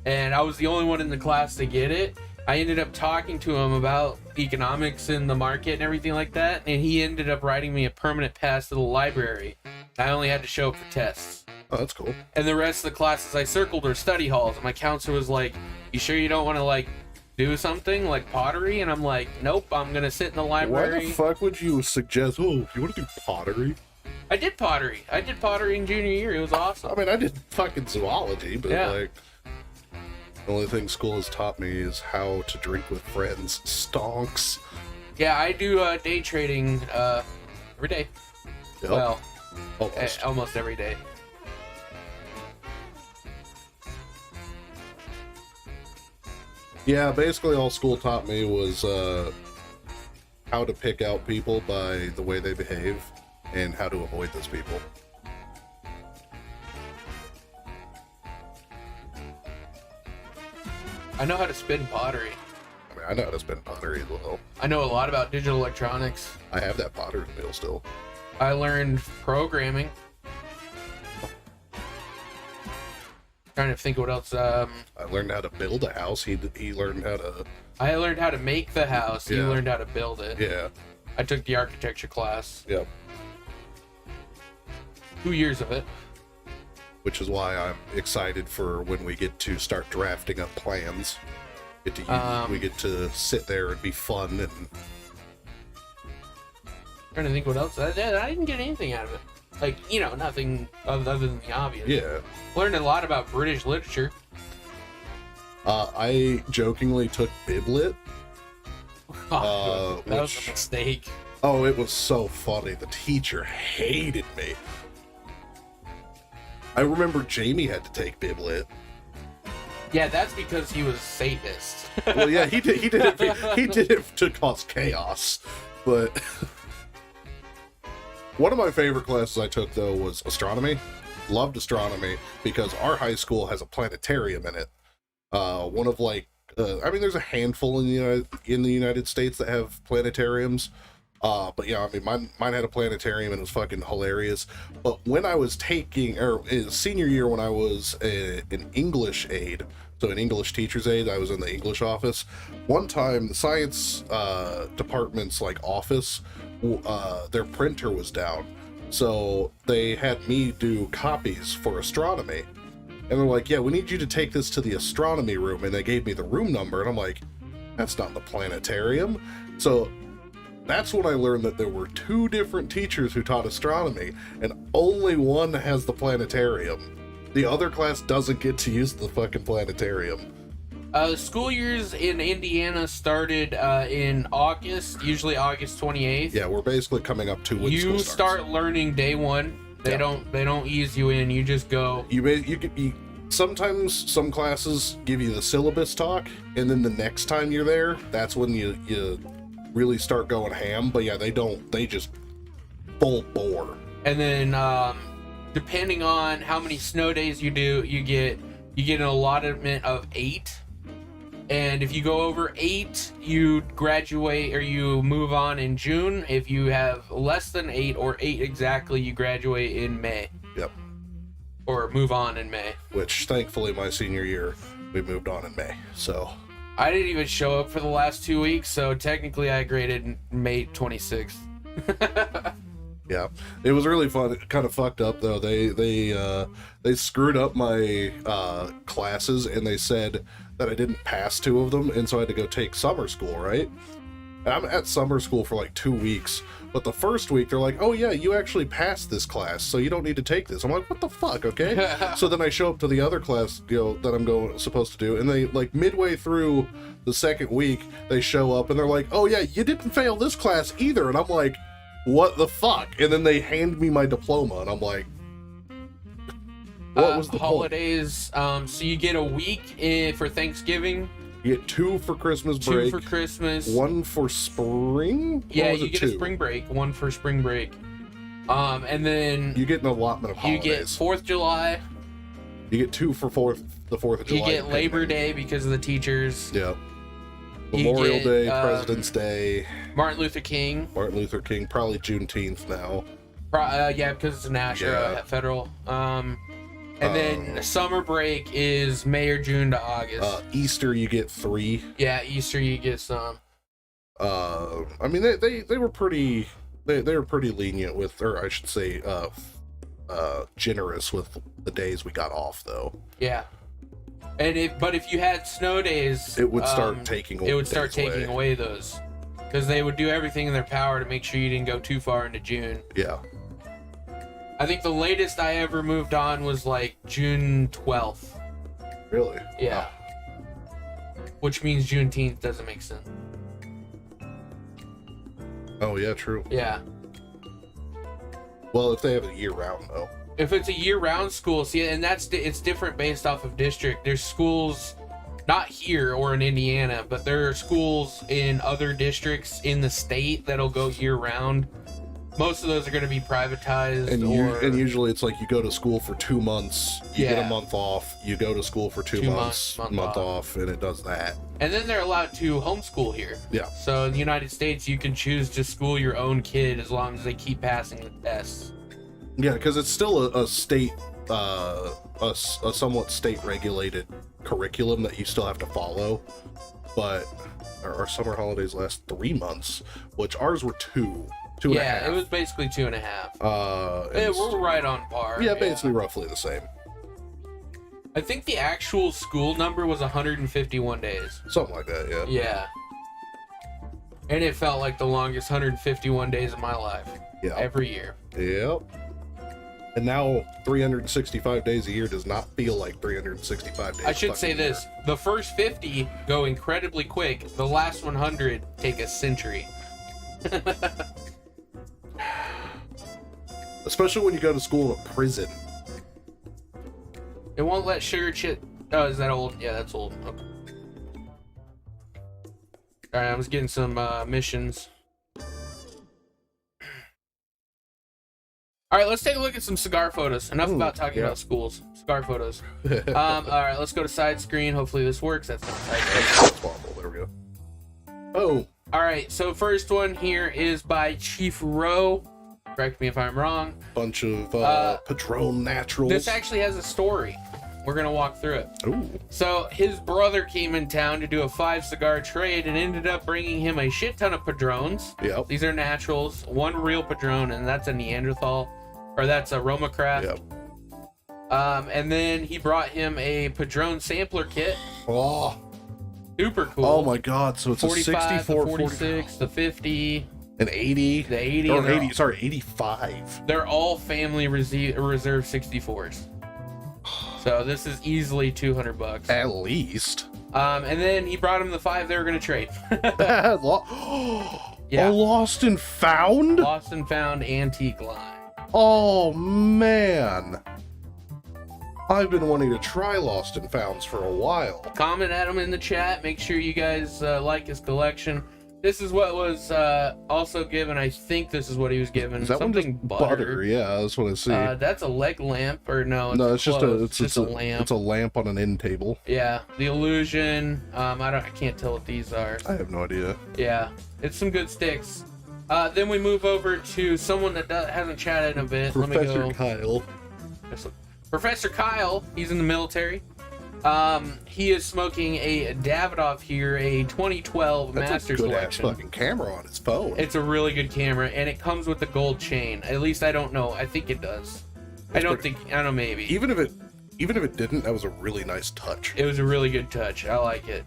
And I was the only one in the class to get it. I ended up talking to him about economics and the market and everything like that, and he ended up writing me a permanent pass to the library. I only had to show up for tests. Oh, that's cool. And the rest of the classes I circled were study halls, and my counselor was like, you sure you don't want to do something like pottery? And I'm like, nope, I'm gonna sit in the library. Why the fuck would you suggest, you want to do pottery? I did pottery in junior year. It was awesome. I mean, I did fucking zoology, but yeah. The only thing school has taught me is how to drink with friends. Stonks. Yeah, I do day trading every day. Yep. Well, almost every day. Yeah, basically all school taught me was how to pick out people by the way they behave and how to avoid those people. I know how to spin pottery. I mean, I know how to spin pottery as well. I know a lot about digital electronics. I have that potter's wheel still. I learned programming. Trying to think what else. I learned how to build a house. He learned how to. I learned how to make the house. Yeah. He learned how to build it. Yeah. I took the architecture class. Yep. 2 years of it. Which is why I'm excited for when we get to start drafting up plans. We get to sit there and be fun and. Trying to think what else. I didn't get anything out of it. Nothing other than the obvious. Yeah. Learned a lot about British literature. I jokingly took Biblit. That was a mistake. Oh, it was so funny. The teacher hated me. I remember Jamie had to take Biblit. Yeah, that's because he was a Satanist. Well, yeah, he did it to cause chaos, but one of my favorite classes I took though was astronomy. Loved astronomy because our high school has a planetarium in it. One of I mean, there's a handful in the United States that have planetariums. But yeah, I mean, mine had a planetarium and it was fucking hilarious. But when I was taking, or senior year, when I was an English aide, so an English teacher's aide, I was in the English office. One time, the science department's like office, their printer was down, so they had me do copies for astronomy. And they're like, yeah, we need you to take this to the astronomy room. And they gave me the room number. And I'm like, that's not the planetarium. So that's when I learned that there were 2 different teachers who taught astronomy. And only one has the planetarium. The other class doesn't get to use the fucking planetarium. School years in Indiana started in August, usually August 28th. Yeah, we're basically coming up to when school starts. You start learning day 1. They don't ease you in. You just go. Sometimes some classes give you the syllabus talk, and then the next time you're there, that's when you really start going ham. But yeah, they don't. They just full bore. And then depending on how many snow days you do, you get an allotment of 8. And if you go over 8, you graduate or you move on in June. If you have less than 8 or 8 exactly, you graduate in May. Yep. Or move on in May. Which, thankfully, my senior year, we moved on in May. So I didn't even show up for the last 2 weeks, so technically I graded May 26th. Yeah, it was really fun. It kind of fucked up though. They screwed up my classes, and they said that I didn't pass 2 of them, and so I had to go take summer school, right? And I'm at summer school for like 2 weeks, but the first week they're like, oh yeah, you actually passed this class, so you don't need to take this. I'm like, what the fuck, okay? So then I show up to the other class, that I'm supposed to do, and they, like, midway through the second week, they show up and they're like, oh yeah, you didn't fail this class either. And I'm like, what the fuck? And then they hand me my diploma, and I'm like, what was the holidays? So you get a week for Thanksgiving. You get 2 for Christmas break. 2 for Christmas. 1 for spring. Yeah, you get 2? A spring break. 1 for spring break. And then you get an allotment of holidays. You get 4th of July. You get 2 for the 4th of July. You get Labor Day because of the teachers. Yeah. Memorial Day, President's Day. Martin Luther King, probably Juneteenth now. Yeah, because it's a national, federal. And then summer break is May or June to August. Easter you get 3. Yeah, Easter you get some. I mean they were pretty lenient with, or I should say, generous with the days we got off though. Yeah. But if you had snow days, it would start taking away those, because they would do everything in their power to make sure you didn't go too far into June. Yeah. I think the latest I ever moved on was like June 12th. Really? Yeah. Which means Juneteenth doesn't make sense. Oh yeah, true. Yeah. Well, if they have it year round though. If it's a year-round school, see, and it's different based off of district. There's schools, not here or in Indiana, but there are schools in other districts in the state that'll go year-round. Most of those are going to be privatized. And usually it's like you go to school for 2 months, you get a month off, you go to school for 2 months, month off, and it does that. And then they're allowed to homeschool here. Yeah. So in the United States, you can choose to school your own kid as long as they keep passing the tests. Yeah, because it's still a state, a somewhat state-regulated curriculum that you still have to follow. But our summer holidays last 3 months, which ours were 2 and a half. Yeah, it was basically 2.5. We're right on par. Yeah, basically roughly the same. I think the actual school number was 151 days. Something like that, yeah. Yeah. And it felt like the longest 151 days of my life. Yeah. Every year. Yep. And now 365 days a year does not feel like 365 days. I should say this. The first 50 go incredibly quick. The last 100 take a century. Especially when you go to school in a prison. It won't let sugar chip. Oh, is that old? Yeah, that's old. Okay. Alright, I was getting some missions. All right, let's take a look at some cigar photos. Enough about talking about schools. Cigar photos. All right, let's go to side screen. Hopefully this works. That's not side screen. There we go. Oh. All right, so first one here is by Chief Rowe. Correct me if I'm wrong. Bunch of Padron Naturals. This actually has a story. We're going to walk through it. Ooh. So his brother came in town to do a 5-cigar trade and ended up bringing him a shit ton of Padrones. Yep. These are naturals. One real Padron, and that's a Neanderthal. Or that's a Roma Craft. Yep. And then he brought him a Padron sampler kit. Oh. Super cool. Oh my god, so it's 45, a 64, the 46, the 50, an 80, the 80, or 80, sorry, 85. They're all family reserve 64s. So this is easily $200. At least. And then he brought him the 5 they were going to trade. Yeah. A lost and found? Lost and found antique line. Oh man. I've been wanting to try Lost and Founds for a while. Comment at him in the chat. Make sure you guys like his collection. This is what was also given. I think this is what he was given. Is that something one just butter? Yeah, that's what I see. That's a leg lamp, or no? No, it's just a lamp. It's a lamp on an end table. Yeah, the illusion. I can't tell what these are. I have no idea. Yeah, it's some good sticks. Then we move over to someone that hasn't chatted in a bit. Professor Let me go. Kyle. Professor Kyle. He's in the military. He is smoking a Davidoff here, a 2012 That's Master a good Selection. ass fucking camera on his phone. It's a really good camera, and it comes with the gold chain. At least I don't know. I think it does. I don't know. Maybe. Even if it didn't, that was a really nice touch. It was a really good touch. I like it.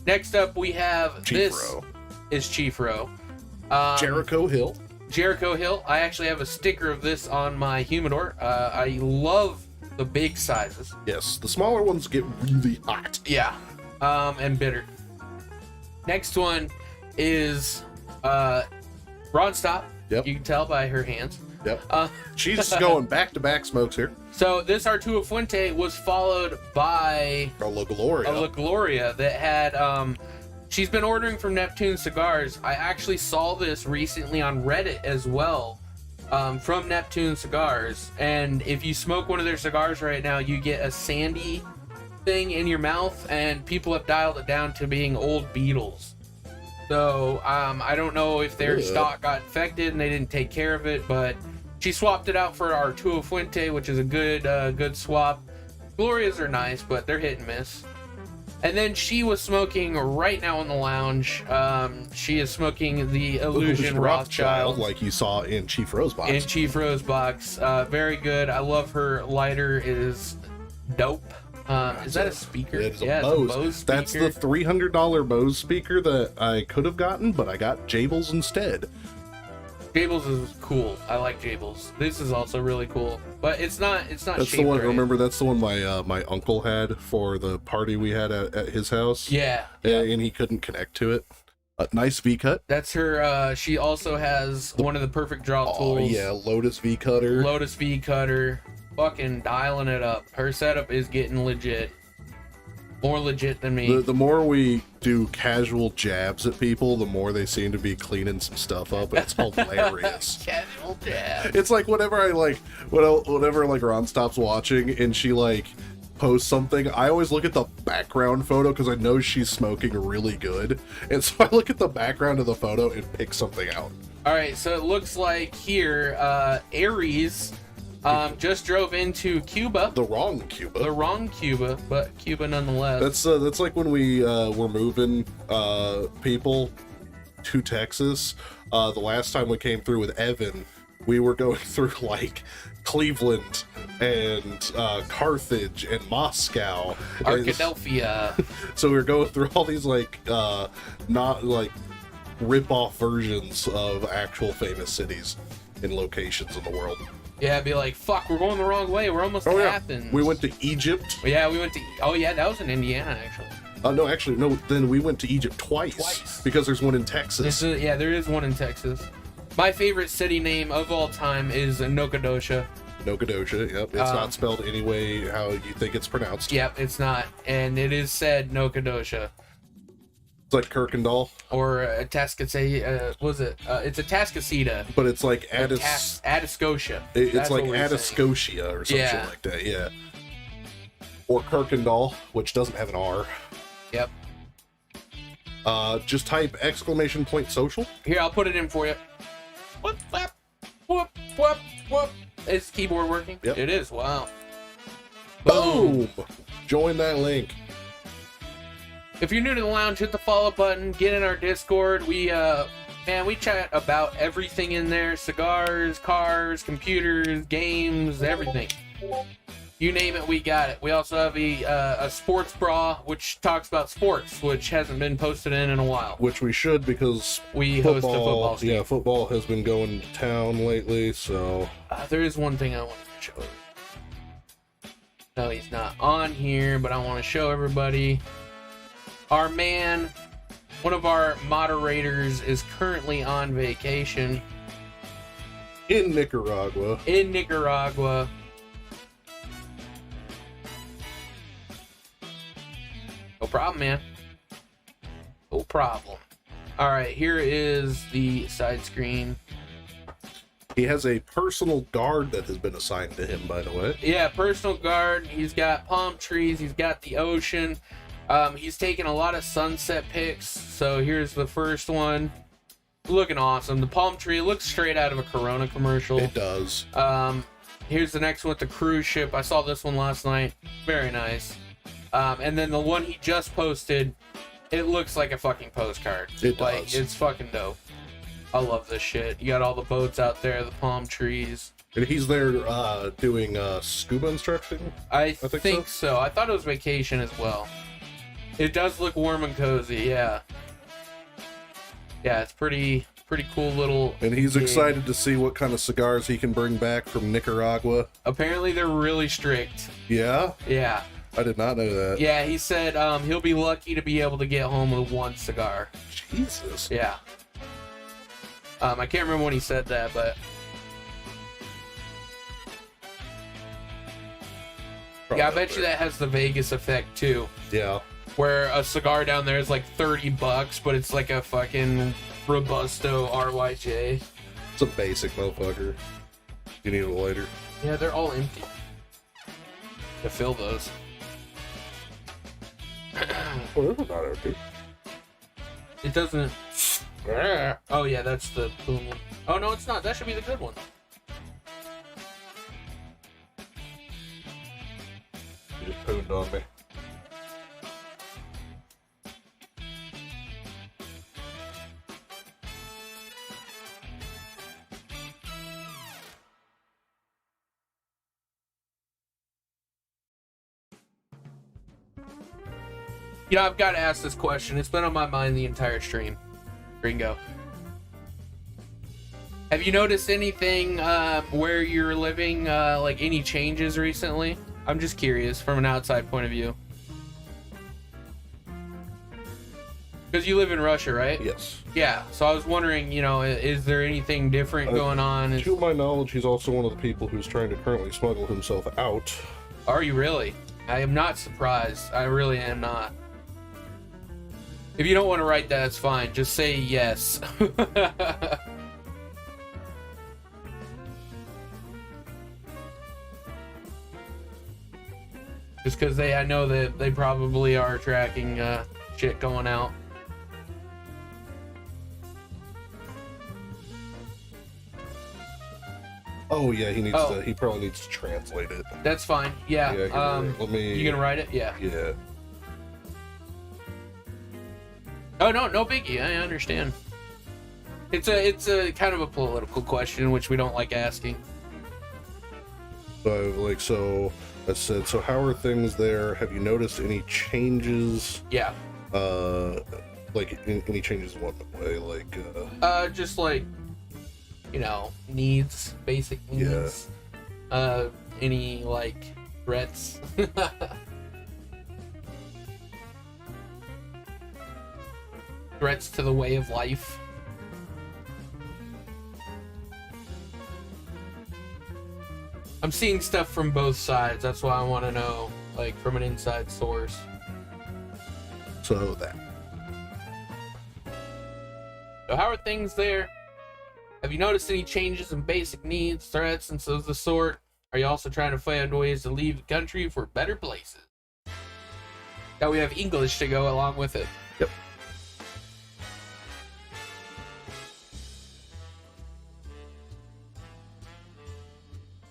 Next up we have Chief Rowe. Is Chief Rowe. Jericho Hill. Jericho Hill. I actually have a sticker of this on my humidor. I love the big sizes. Yes, the smaller ones get really hot. Yeah. And bitter. Next one is Ron Stop. Yep. You can tell by her hands. Yep. She's going back-to-back smokes here. So this Arturo Fuente was followed by A La Gloria. a La Gloria that had she's been ordering from Neptune Cigars. I actually saw this recently on Reddit as well, from Neptune Cigars. And if you smoke one of their cigars right now, you get a sandy thing in your mouth, and people have dialed it down to being old Beetles. So I don't know if their stock got infected and they didn't take care of it, but she swapped it out for Arturo Fuente, which is a good swap. Glorias are nice, but they're hit and miss. And then she was smoking right now in the lounge. She is smoking the Illusion Rothschild, like you saw in Chief Rowe's box. in Chief Rowe's box. Very good. I love her lighter. It is dope. Is that a speaker? It is a It's Bose. a Bose speaker. That's the $300 Bose speaker that I could have gotten, but I got Jables instead. Jables is cool. I like Jables. This is also really cool, but it's not. That's That's the one. Remember, that's the one my uncle had for the party we had at his house. Yeah. And he couldn't connect to it. Nice V cut. That's her. She also has one of the perfect draw tools. Oh yeah, Lotus V cutter. Lotus V cutter. Fucking dialing it up. Her setup is getting legit. More legit than me. The more we do casual jabs at people, the more they seem to be cleaning some stuff up, and it's hilarious. Casual jab. It's like whenever Ron stops watching and she like posts something, I always look at the background photo because I know she's smoking really good, and so I look at the background of the photo and pick something out. All right, so it looks like here, Aries just drove into Cuba. The wrong Cuba. The wrong Cuba, but Cuba nonetheless. That's like when we were moving people to Texas. The last time we came through with Evan, we were going through like Cleveland and Carthage and Moscow, Arkadelphia. So we were going through all these like not like rip-off versions of actual famous cities and locations in the world. Yeah, be like, fuck, we're going the wrong way. We're almost to Athens. We went to Egypt. Yeah, we went to. Oh yeah, that was in Indiana actually. No. Then we went to Egypt twice. Because there's one in Texas. There is one in Texas. My favorite city name of all time is Nocodosha. Nocodosha. Yep, it's not spelled any way how you think it's pronounced. Yep, it's not, and it is said Nocodosha. It's like Kirkendall, or a Tascasita. Was it? It's a Tascasita. but it's like Atascotia. It's like Atascotia or something like that. Yeah. Or Kirkendall, which doesn't have an R. Yep. Just type !social. Here, I'll put it in for you. Whoop, whoop, whoop, whoop, whoop. Is the keyboard working? Yep. It is. Wow. Boom! Join that link. If you're new to the lounge, hit the follow button. Get in our Discord. We chat about everything in there: cigars, cars, computers, games, everything. You name it, we got it. We also have a sports bra, which talks about sports, which hasn't been posted in a while. Which we should, because we host a football stream. Yeah, football has been going to town lately, so... there is one thing I want to show. No, he's not on here, but I want to show everybody. Our man, one of our moderators, is currently on vacation. In Nicaragua. No problem, man. No problem. All right, here is the side screen. He has a personal guard that has been assigned to him, by the way. Yeah, personal guard. He's got palm trees. He's got the ocean. He's taken a lot of sunset pics. So here's the first one. Looking awesome. The palm tree looks straight out of a Corona commercial. It does. Here's the next one with the cruise ship. I saw this one last night. Very nice. And then the one he just posted, it looks like a fucking postcard. It like, does. It's fucking dope. I love this shit. You got all the boats out there, the palm trees. And he's there doing scuba instruction? I think so. I thought it was vacation as well. It does look warm and cozy, yeah. Yeah, it's pretty cool little... And he's gig. excited to see what kind of cigars he can bring back from Nicaragua. Apparently they're really strict. Yeah? Yeah. I did not know that. Yeah, he said he'll be lucky to be able to get home with one cigar. Jesus. Yeah. I can't remember when he said that, but... Yeah, I bet you that has the Vegas effect, too. Yeah. Where a cigar down there is like $30, but it's like a fucking Robusto RYJ. It's a basic motherfucker. You need a lighter. Yeah, they're all empty. To fill those. Oh, this is not empty. It doesn't... Oh yeah, that's the boom one. Oh no, it's not. That should be the good one. You just pooned on me. You know, I've got to ask this question. It's been on my mind the entire stream. Ringo. Have you noticed anything where you're living, like any changes recently? I'm just curious from an outside point of view. Because you live in Russia, right? Yes. Yeah, so I was wondering, you know, is there anything different going on? To my knowledge, he's also one of the people who's trying to currently smuggle himself out. Are you really? I am not surprised. I really am not. If you don't want to write that, it's fine. Just say yes. Just because I know that they probably are tracking shit going out. Oh yeah, he needs to. He probably needs to translate it. That's fine. Yeah. Let me. You gonna write it? Yeah. Yeah. Oh no biggie. I understand. It's a kind of a political question which we don't like asking. So I said, so how are things there? Have you noticed any changes? Yeah. Like any changes in what way? Like just like, you know, needs, basic needs. Yeah. Any like threats? Threats to the way of life. I'm seeing stuff from both sides. That's why I want to know, like, from an inside source. So that. So how are things there? Have you noticed any changes in basic needs, threats, and so the sort? Are you also trying to find ways to leave the country for better places? Now we have English to go along with it. Yep.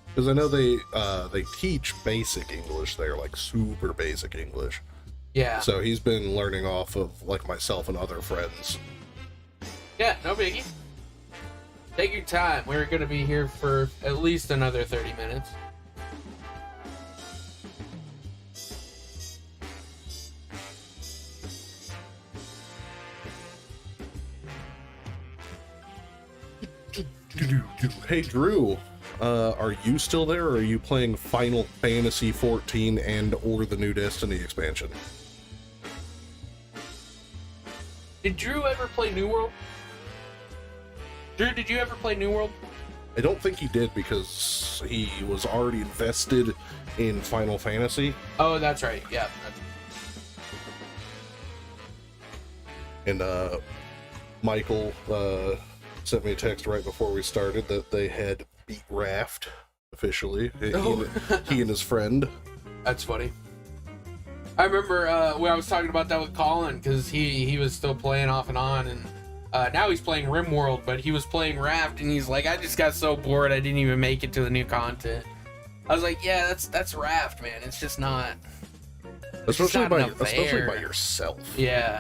Because I know they teach basic English there, like super basic English. Yeah. So he's been learning off of like myself and other friends. Yeah, no biggie. Take your time. We're going to be here for at least another 30 minutes. Hey Drew, are you still there, or are you playing Final Fantasy 14 and or the new Destiny expansion? Did Drew ever play New World? Drew, did you ever play New World? I don't think he did, because he was already invested in Final Fantasy. Oh, that's right. Yeah. And Michael sent me a text right before we started that they had beat Raft officially. Oh. He and his friend. That's funny. I remember when I was talking about that with Colin, because he was still playing off and on, and now he's playing RimWorld, but he was playing Raft, and he's like, I just got so bored I didn't even make it to the new content. I was like, yeah, that's Raft, man. It's just not. Especially by fair. yourself. Yeah.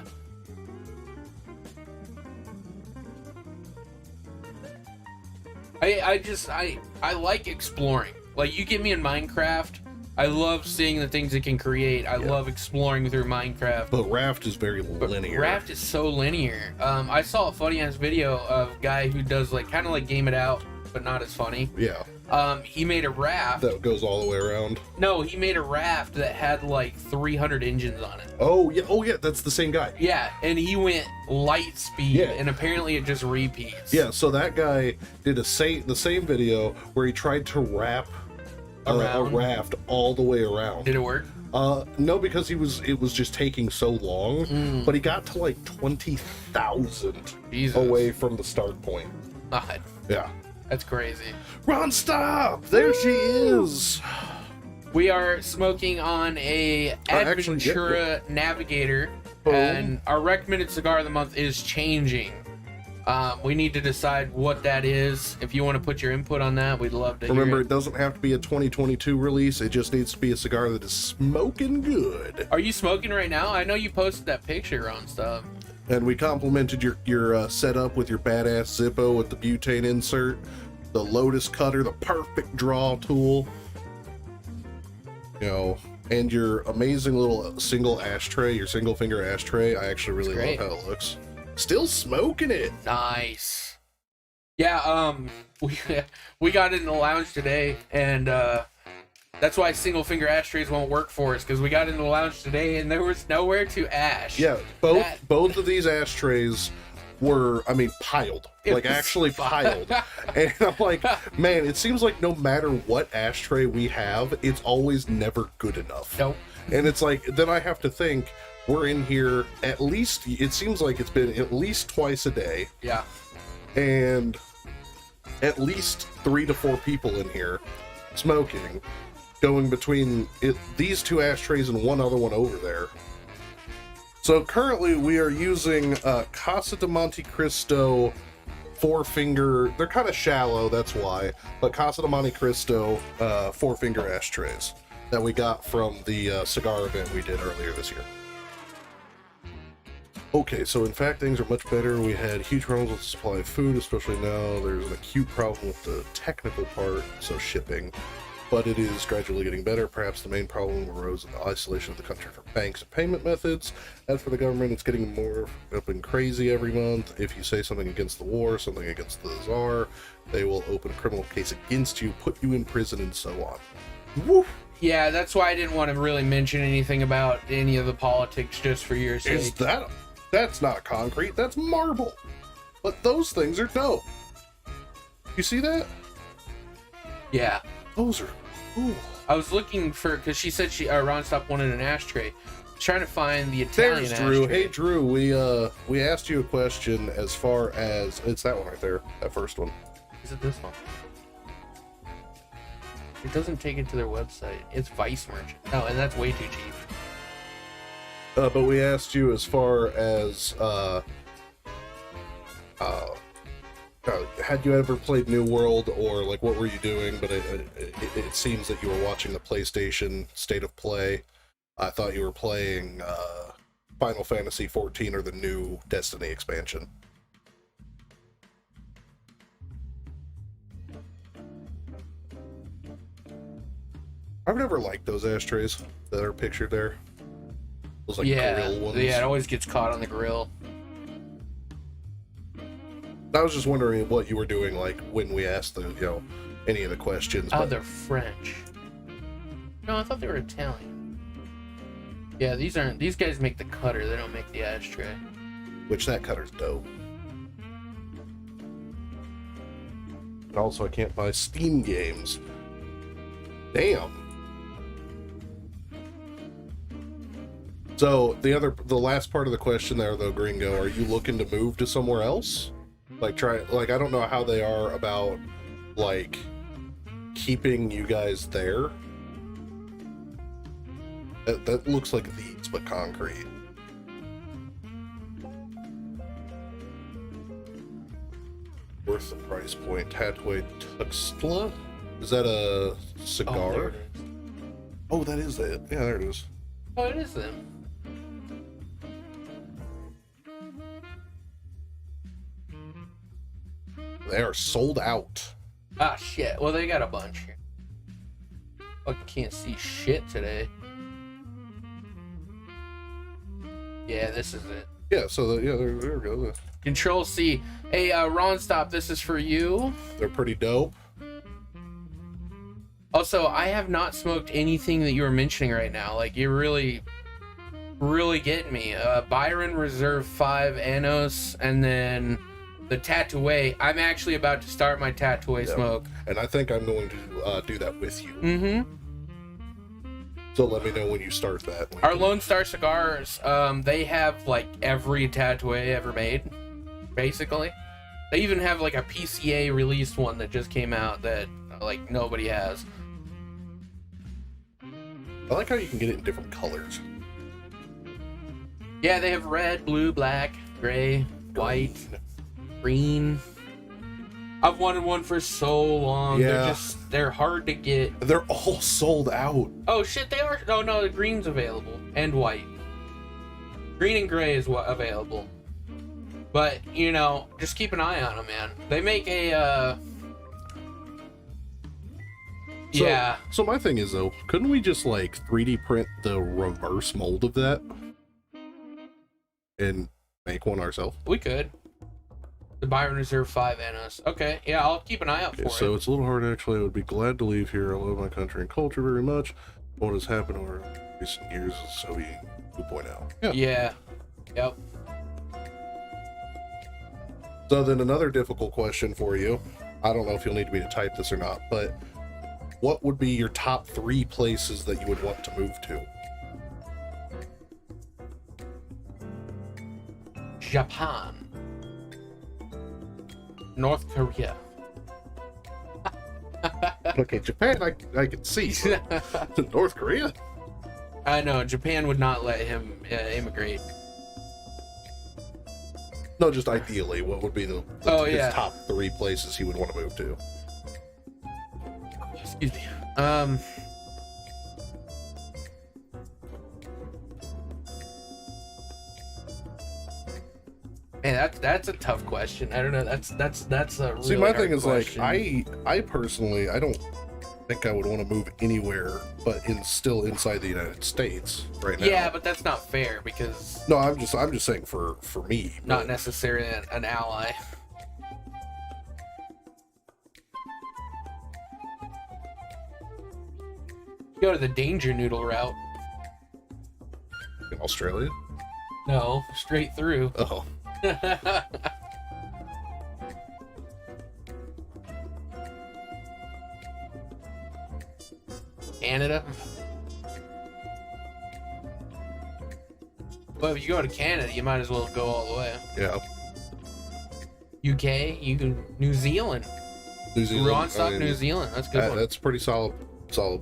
I like exploring. Like, you get me in Minecraft, I love seeing the things it can create. I love exploring through Minecraft. But Raft is very linear. Raft is so linear. I saw a funny ass video of a guy who does like kind of like Game It Out, but not as funny. Yeah. He made a raft That goes all the way around. No, he made a raft that had like 300 engines on it. Oh yeah, that's the same guy. Yeah, and he went light speed, Yeah. and apparently it just repeats. Yeah, so that guy did the same video where he tried to wrap a raft all the way around. Did it work? No, because it was just taking so long. But he got to like 20,000 away from the start point. God, Yeah. that's crazy. Ron, stop! There she is. We are smoking on a actually, Adventura Navigator, Boom. and our recommended cigar of the month is changing. We need to decide what that is. If you want to put your input on that, we'd love to Remember, hear it doesn't have to be a 2022 release. It just needs to be a cigar that is smoking good. Are you smoking right now? I know you posted that picture on stuff. And we complimented your setup with your badass Zippo with the butane insert, the Lotus cutter, the perfect draw tool, you know, and your amazing little single ashtray, your single finger ashtray. I actually really love how it looks. Still smoking it. Nice. Yeah, we got in the lounge today, and that's why single finger ashtrays won't work for us, because we got in the lounge today and there was nowhere to ash. Yeah, both of these ashtrays were, piled. Like, actually piled. And I'm like, man, it seems like no matter what ashtray we have, it's always never good enough. Nope. And it's like, then I have to think, we're in here at least, it seems like it's been at least twice a day. Yeah. And at least 3 to 4 people in here smoking, going between these 2 ashtrays and one other one over there. So currently we are using Casa de Monte Cristo 4-finger, they're kind of shallow, that's why, but Casa de Monte Cristo 4-finger ashtrays that we got from the cigar event we did earlier this year. Okay, so in fact things are much better. We had huge problems with the supply of food, especially now. There's an acute problem with the technical part, so shipping, but it is gradually getting better. Perhaps the main problem arose in the isolation of the country from banks and payment methods. As for the government, it's getting more up and crazy every month. If you say something against the war, something against the Tsar, they will open a criminal case against you, put you in prison, and so on. Woo! Yeah, that's why I didn't want to really mention anything about any of the politics, just for your sake. That's not concrete, that's marble. But those things are dope. You see that? Yeah. Those are, ooh. I was looking for, because she said Ron Stop wanted an ashtray. Trying to find the Italian There's Drew. ashtray. Hey Drew, we asked you a question as far as it's that one right there, that first one. Is it this one? It doesn't take it to their website. It's Vice Merchant. Oh, and that's way too cheap. But we asked you as far as had you ever played New World, or like what were you doing? But it seems that you were watching the PlayStation State of Play. I thought you were playing Final Fantasy 14 or the new Destiny expansion. I've never liked those ashtrays that are pictured there. Those like grill ones. Yeah, it always gets caught on the grill. I was just wondering what you were doing, like when we asked the, any of the questions. Oh, they're French. No, I thought they were Italian. Yeah, these guys make the cutter. They don't make the ashtray. Which that cutter's dope. And also, I can't buy Steam games. Damn. So the last part of the question there, though, Gringo, are you looking to move to somewhere else? I don't know how they are about like keeping you guys there. That looks like these, but concrete. Worth the price point. Tatway Tuxtla? Is that a cigar? Oh, there it is. Oh, that is it. Yeah, there it is. Oh, it is them. They are sold out. Ah, shit. Well, they got a bunch here. Fucking can't see shit today. Yeah, this is it. Yeah, so there we go. Control C. Hey, Ron Stop, this is for you. They're pretty dope. Also, I have not smoked anything that you were mentioning right now. Like, you're really getting me. Byron Reserve 5 Anos, and then the Tatooine. I'm actually about to start my Tatooine smoke. And I think I'm going to do that with you. Mm-hmm. So let me know when you start that. Our Lone Star Cigars, they have, like, every Tatooine ever made, basically. They even have, like, a PCA released one that just came out that, like, nobody has. I like how you can get it in different colors. Yeah, they have red, blue, black, gray, white, green. I've wanted one for so long. Yeah. They're hard to get. They're all sold out. Oh shit, they are. Oh no, the green's available and white. Green and gray is what available. But just keep an eye on them, man. They make a. Yeah. So my thing is though, couldn't we just like 3D print the reverse mold of that and make one ourselves? We could. The Byron Reserve 5 Anos. Okay, yeah, I'll keep an eye out for it. So it's a little hard actually. I would be glad to leave here. I love my country and culture very much. What has happened over recent years is Soviet 2.0. Yeah. Yep. So then another difficult question for you. I don't know if you'll need me to type this or not, but what would be your top 3 places that you would want to move to? Japan. North Korea. Okay, Japan, I could see. North Korea? I know, Japan would not let him immigrate. No, just ideally, what would be his top 3 places he would want to move to? Excuse me. Man, that's a tough question. I don't know. That's a really See, my hard thing is question. like I personally I don't think I would want to move anywhere but still inside the United States right now. Yeah, but that's not fair because No, I'm just saying for me. not necessarily an ally. Go to the danger noodle route. In Australia? No, straight through. Oh. Canada. Well, if you go to Canada, you might as well go all the way. Yeah. UK, you can New Zealand. New Zealand. Ron Stock, New Zealand. That's a good one. That's a pretty solid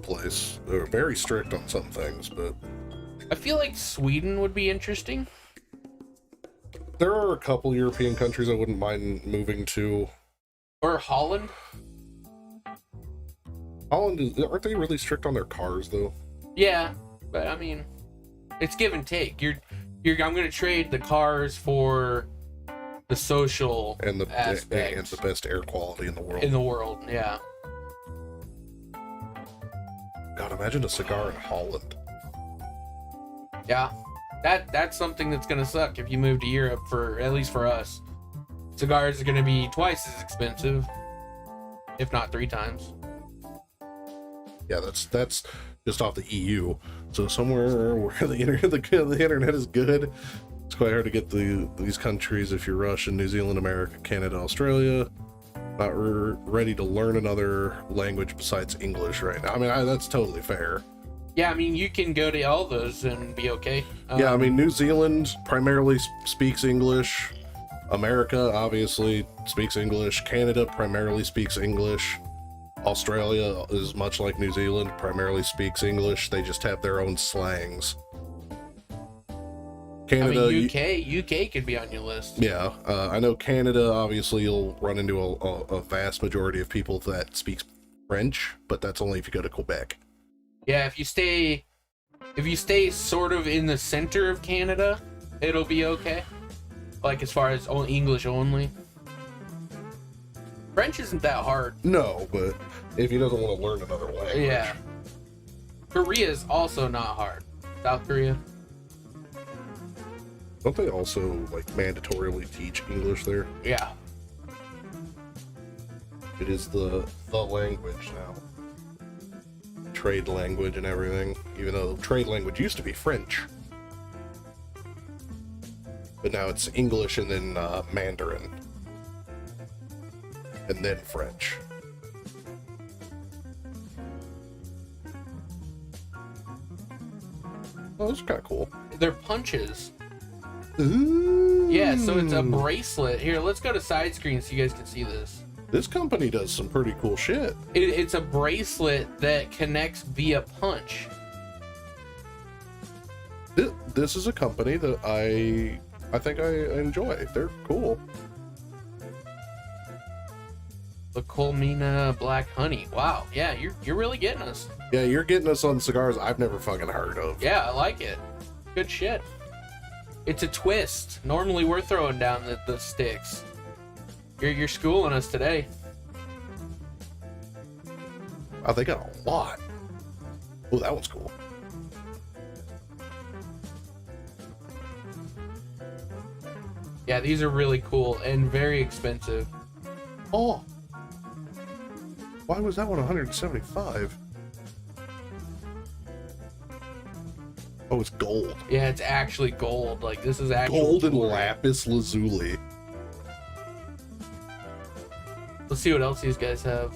place. They're very strict on some things, but I feel like Sweden would be interesting. there are a couple European countries I wouldn't mind moving to. Or Holland. Holland, aren't they really strict on their cars though? Yeah, but I mean, it's give and take. I'm gonna trade the cars for the social And the aspect and the best air quality in the world. Yeah. God, imagine a cigar in Holland. Yeah. That's something that's gonna suck if you move to Europe, for at least for us. Cigars are gonna be twice as expensive, if not 3 times. Yeah, that's just off the EU. So somewhere where the internet is good, it's quite hard to get these countries if you're Russian, New Zealand, America, Canada, Australia. Not ready to learn another language besides English right now. I mean, that's totally fair. Yeah, I mean, you can go to all those and be okay. Yeah, I mean, New Zealand primarily speaks English. America obviously speaks English. Canada primarily speaks English. Australia is much like New Zealand, primarily speaks English. They just have their own slangs. Canada, I mean, UK could be on your list. yeah, I know Canada. Obviously, you'll run into a vast majority of people that speaks French, but that's only if you go to Quebec. Yeah, if you stay sort of in the center of Canada, it'll be okay. Like as far as English only. French isn't that hard. No, but if he doesn't want to learn another language. Yeah. Korea is also not hard. South Korea. Don't they also like mandatorily teach English there? Yeah. It is the language now. Trade language and everything. Even though trade language used to be French. But now it's English and then Mandarin. And then French. Oh, that's kind of cool. They're punches. Ooh. Yeah, so it's a bracelet. Here, let's go to side screen so you guys can see this. This company does some pretty cool shit. It's a bracelet that connects via punch. This is a company that I think I enjoy. They're cool. The Colmena Black Honey. Wow. Yeah, you're really getting us. Yeah, you're getting us on cigars I've never fucking heard of. Yeah, I like it. Good shit. It's a twist. Normally we're throwing down the sticks. You're schooling us today. Oh, they got a lot. Oh, that one's cool. Yeah, these are really cool and very expensive. Oh. Why was that one 175? Oh, it's gold. Yeah, it's actually gold. Like, this is actual Gold and jewelry. lapis lazuli. Let's see what else these guys have.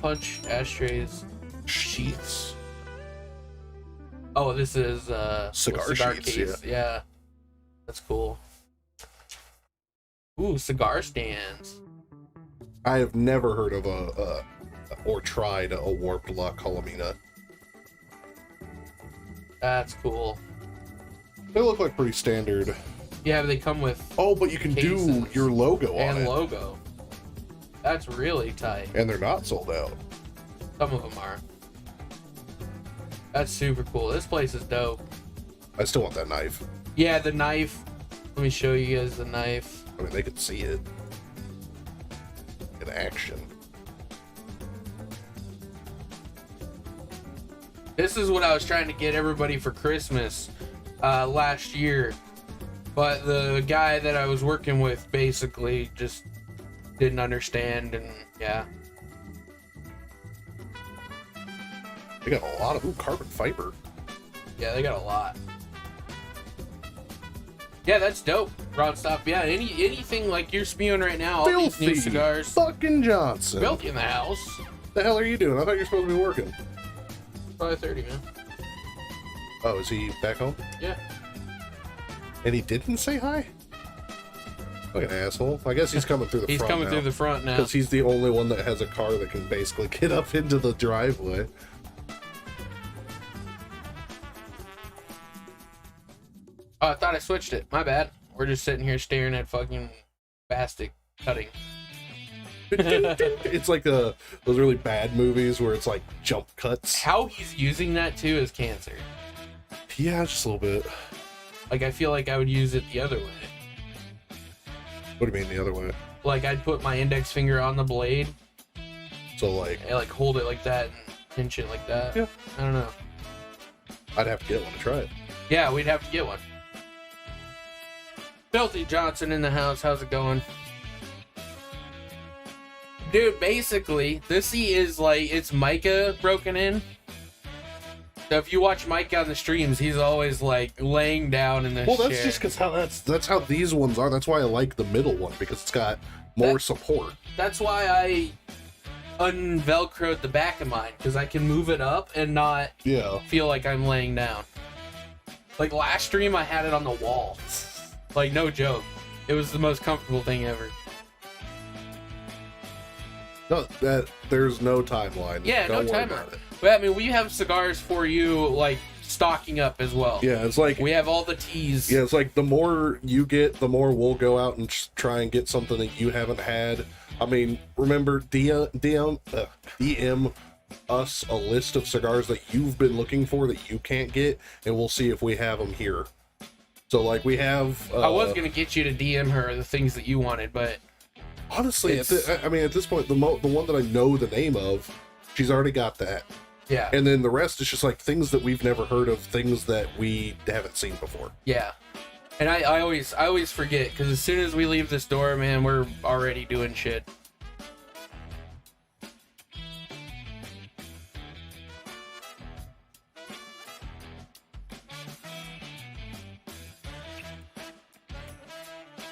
Punch ashtrays. Sheaths. Oh, this is Cigar sheaths, case. Yeah. That's cool. Ooh, cigar stands. I have never heard of or tried a warped La Colomina. That's cool. They look like pretty standard. Yeah, but they come with Oh, but you can do cases your logo on and it. logo. That's really tight. And they're not sold out. Some of them are. That's super cool. This place is dope. I still want that knife. Yeah, the knife. Let me show you guys the knife. I mean, they could see it in action. This is what I was trying to get everybody for Christmas last year. But the guy that I was working with basically just didn't understand, and yeah. They got a lot of carbon fiber. Yeah, they got a lot. Yeah, that's dope. Rod Stop. Yeah, anything like you're spewing right now, all these new cigars. Fucking Johnson. Filthy in the house. The hell are you doing? I thought you were supposed to be working. Probably 30, man. Oh, is he back home? Yeah. And he didn't say hi? Like an asshole. I guess he's coming through the He's front coming now, through the front now. because he's the only one that has a car that can basically get up into the driveway. Oh, I thought I switched it. My bad. We're just sitting here staring at fucking Bastic cutting. It's like those really bad movies where it's like jump cuts. How he's using that too is cancer. Yeah, just a little bit. Like, I feel like I would use it the other way. What do you mean the other way? Like, I'd put my index finger on the blade So like, and like hold it like that and pinch it like that. Yeah. I don't know. I'd have to get one to try it. Yeah, we'd have to get one. Filthy Johnson in the house. How's it going? Dude, basically, this is like, it's Micah broken in. So if you watch Micah on the streams, he's always like laying down in the Well, that's chair. just because that's how these ones are. That's why I like the middle one, because it's got more support. That's why I unvelcroed the back of mine, because I can move it up and not feel like I'm laying down. Like last stream, I had it on the wall. Like, no joke. It was the most comfortable thing ever. No, there's no timeline. Yeah, Don't no worry timeline. about it. But I mean, we have cigars for you, like, stocking up as well. Yeah, it's like We have all the teas. yeah, it's like the more you get, the more we'll go out and try and get something that you haven't had. I mean, remember DM us a list of cigars that you've been looking for that you can't get, and we'll see if we have them here. So like we have. I was gonna get you to DM her the things that you wanted, but honestly, at this point, the one that I know the name of, she's already got that. yeah, And then the rest is just like things that we've never heard of, things that we haven't seen before. yeah. And I always forget, because as soon as we leave this door, man, we're already doing shit.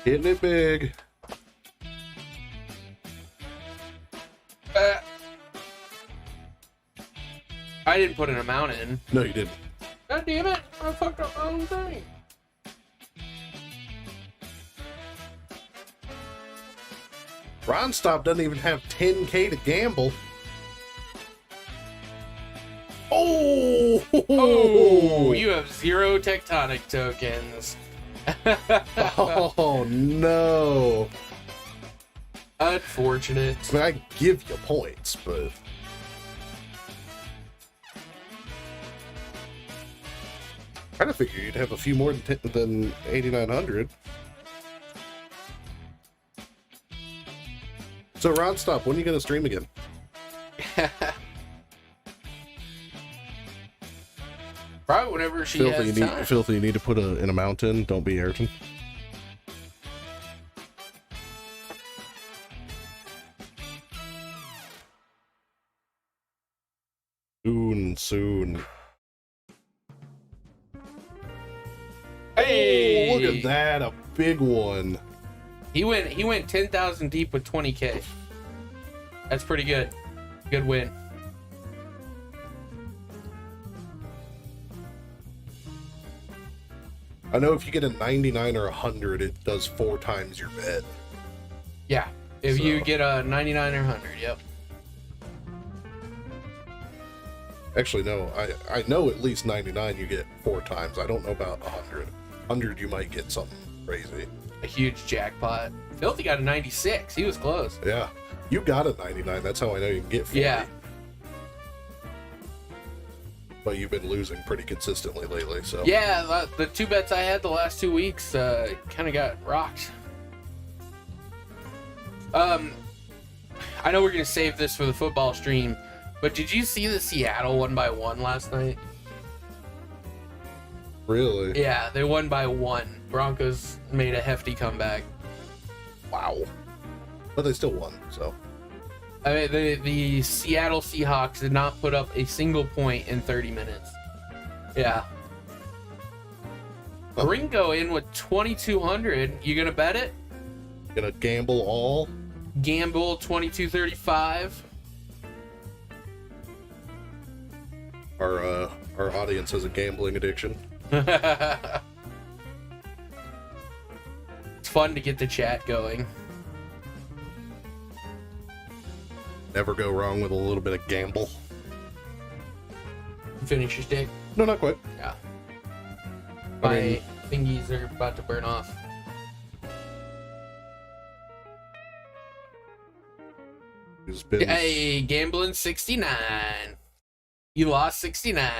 Hitting it big. I didn't put an amount in. No, you didn't. God damn it! I fucked up my own thing. Ron Stop doesn't even have 10K to gamble. Oh, you have 0 tectonic tokens. Oh no. Unfortunate. I mean, I give you points, but I kind of figure you'd have a few more than 8,900. So Ron Stop, when are you gonna stream again? Probably whenever she has time. Filthy, you need to put an amount in. Don't be Ayrton. Soon. Hey, Oh, look at that, a big one. He went 10,000 deep with 20K. That's pretty good. Good win. I know if you get a 99 or 100, it does 4 times your bet. Yeah. If So- you get a 99 or 100, yep. Actually, no, I know at least 99 you get 4 times. I don't know about 100. 100 you might get something crazy. A huge jackpot. Filthy got a 96. He was close. Yeah, you got a 99. That's how I know you can get 40. Yeah. But you've been losing pretty consistently lately, so. Yeah, the 2 bets I had the last 2 weeks kind of got rocked. I know we're going to save this for the football stream, but did you see the Seattle 1x1 last night? Really? Yeah, they won by 1. Broncos made a hefty comeback. Wow. But they still won, so. I mean, the Seattle Seahawks did not put up a single point in 30 minutes. Yeah. Huh. Ringo in with 2,200. You gonna bet it? Gonna gamble all? Gamble 2235. Our audience has a gambling addiction. fun to get the chat going. Never go wrong with a little bit of gamble. Finish your stick. No, not quite. Yeah. I My mean- thingies are about to burn off. It's been... Hey, gambling 69. You lost 69.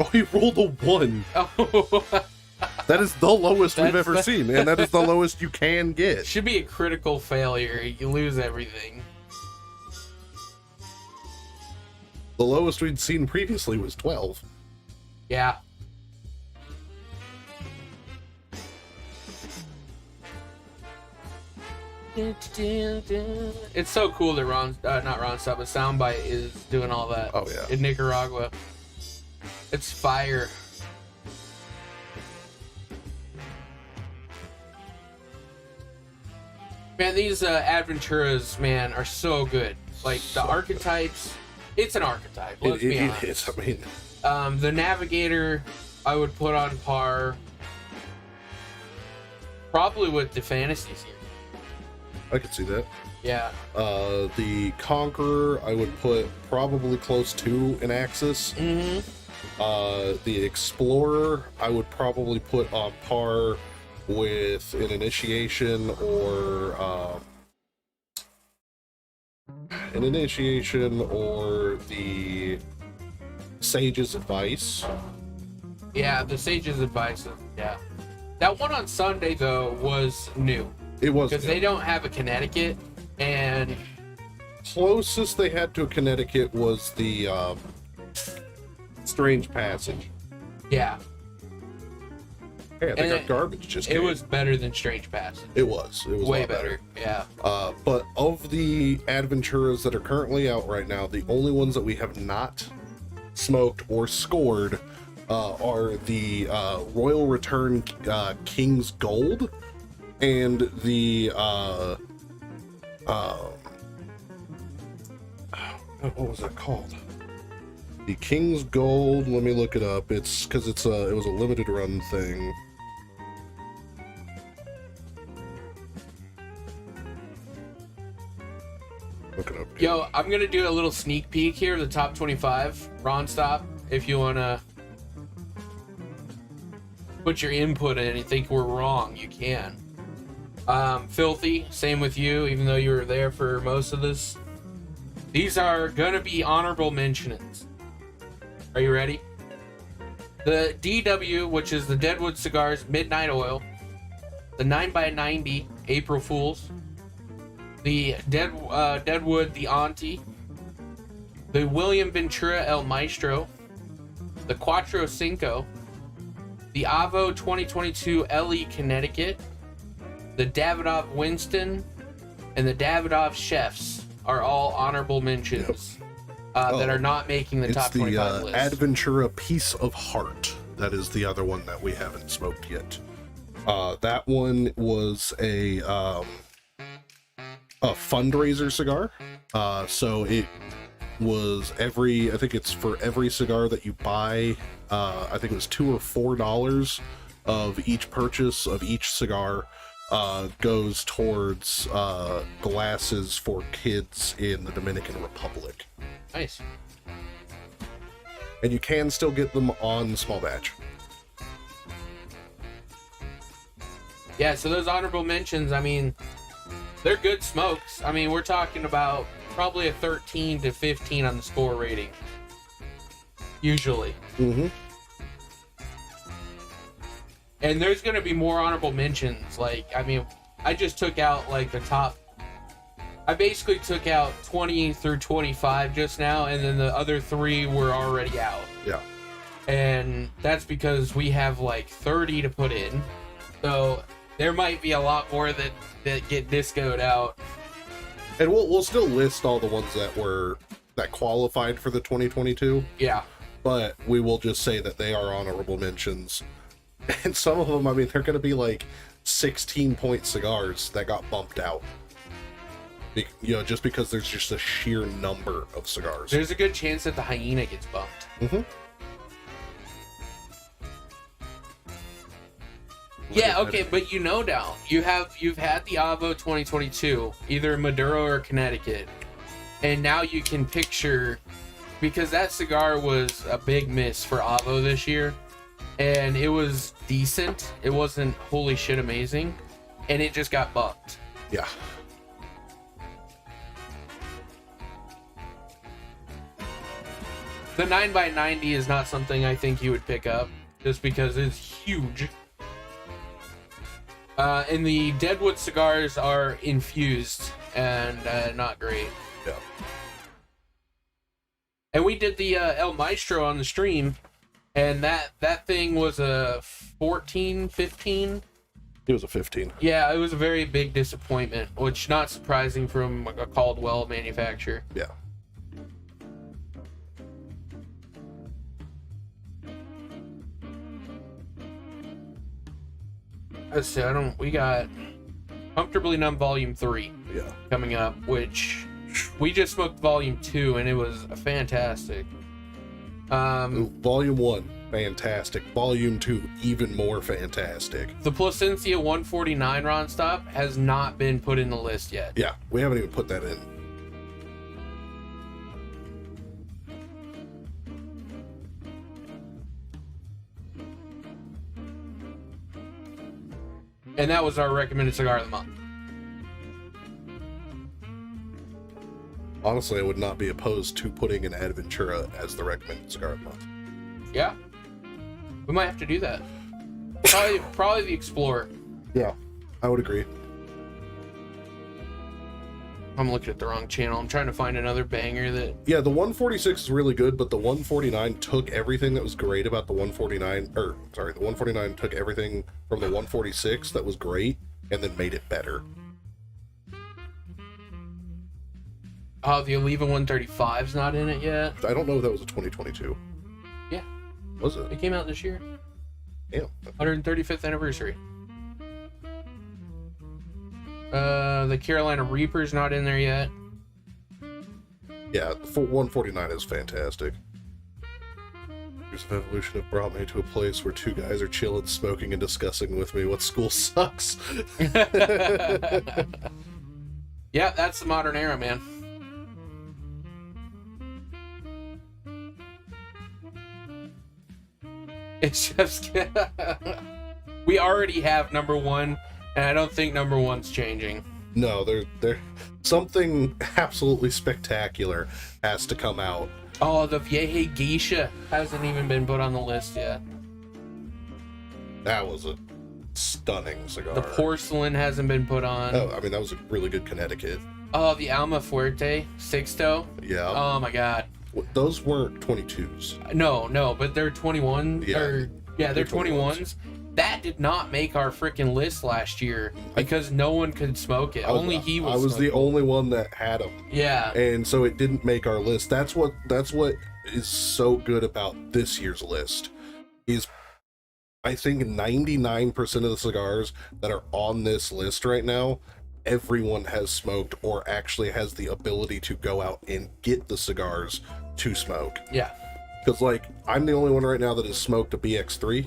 Oh, he rolled a 1. Oh, That is the lowest we've That's ever the- seen, and that is the lowest you can get. should be a critical failure. You lose everything. The lowest we'd seen previously was 12. Yeah. It's so cool that not Ron Stop, but Soundbite is doing all that Oh, yeah. in Nicaragua. It's fire. Man, these Adventuras, man, are so good. Like, the archetypes, it's an archetype, let's be honest. It is. I mean, The Navigator, I would put on par probably with the Fantasy series. I could see that. Yeah. The Conqueror, I would put probably close to an Axis. Mm-hmm. The Explorer, I would probably put on par with an Initiation or the Sage's Advice. Yeah, the Sage's Advice. Yeah. That one on Sunday, though, was new. It was Because they don't have a Connecticut, and closest they had to a Connecticut was the Strange Passage. yeah, Hey, I think And our garbage just it came. was better than Strange Passage. It was a Way lot better. Yeah. But of the Adventuras that are currently out right now, the only ones that we have not smoked or scored are the Royal Return King's Gold and the what was that called? The King's Gold. Let me look it up. It's because it was a limited run thing. Look it up. Yo, I'm gonna do a little sneak peek here of the top 25. Ron Stop, if you wanna put your input in and think we're wrong, you can. Filthy, same with you, even though you were there for most of this. These are gonna be honorable mentions. Are you ready? The DW, which is the Deadwood Cigars Midnight Oil. The 9x90 April Fools. The Deadwood the Auntie. The William Ventura El Maestro. The Cuatro Cinco. The Avo 2022 LE Connecticut. The Davidoff Winston. And the Davidoff Chefs are all honorable mentions that are not making the top 25 It's the list. Adventura Piece of Heart. That is the other one that we haven't smoked yet. That one was a fundraiser cigar. So it was I think it's for every cigar that you buy. I think it was $2 or $4 of each purchase of each cigar goes towards glasses for kids in the Dominican Republic. Nice. And you can still get them on small batch. Yeah, so those honorable mentions, I mean, they're good smokes. I mean, we're talking about probably a 13 to 15 on the score rating. Usually. Mm-hmm. And there's going to be more honorable mentions. Like, I mean, I just took out, like, the top. I basically took out 20 through 25 just now, and then the other 3 were already out. Yeah. And that's because we have, like, 30 to put in. So there might be a lot more that get discoed out. And we'll still list all the ones that qualified for the 2022. Yeah. But we will just say that they are honorable mentions. And some of them, I mean, they're going to be like 16-point cigars that got bumped out. Just because there's just a sheer number of cigars. There's a good chance that the hyena gets bumped. Mm-hmm. Yeah, okay, but you know now, you've had the Avo 2022, either Maduro or Connecticut, and now you can picture, because that cigar was a big miss for Avo this year, and it was decent. It wasn't holy shit amazing, and it just got bucked. Yeah. The 9x90 is not something I think you would pick up, just because it's huge. And the Deadwood cigars are infused and not great. Yeah. And we did the El Maestro on the stream, and that thing was a 14, 15. It was a 15. Yeah, it was a very big disappointment, which not surprising from a Caldwell manufacturer. Yeah. Let's see, we got Comfortably Numb Volume 3 coming up, which we just smoked Volume 2, and it was fantastic. Volume 1, fantastic. Volume 2, even more fantastic. The Placencia 149 Ron Stop has not been put in the list yet. Yeah, we haven't even put that in. And that was our recommended cigar of the month. Honestly, I would not be opposed to putting an Adventura as the recommended cigar of the month. Yeah. We might have to do that. Probably the Explorer. Yeah, I would agree. I'm looking at the wrong channel. I'm trying to find another banger that... Yeah, the 146 is really good, but the 149 took everything that was great about the 149... the 149 took everything from the 146 that was great and then made it better. Oh, the Oliva 135's not in it yet? I don't know if that was a 2022. Yeah. Was it? It came out this year. Yeah. 135th anniversary. The Carolina Reaper's not in there yet. Yeah, the 149 is fantastic. Years of Evolution have brought me to a place where two guys are chilling, smoking, and discussing with me what school sucks. Yeah, that's the modern era, man. It's just... we already have number one, and I don't think number one's changing. No, they're something absolutely spectacular has to come out. Oh, the Vieja Geisha hasn't even been put on the list yet. That was a stunning cigar. The Porcelain hasn't been put on. Oh, I mean, that was a really good Connecticut. Oh, the Alma Fuerte Sixto. Yeah. Oh my god. Those weren't 22s. No, but they're 21. Yeah. They're 21s. That did not make our freaking list last year because no one could smoke it. Only he was. I was the only one that had them. Yeah. And so it didn't make our list. That's what is so good about this year's list. Is I think 99% of the cigars that are on this list right now, everyone has smoked or actually has the ability to go out and get the cigars to smoke. Yeah. Because, like, I'm the only one right now that has smoked a BX3.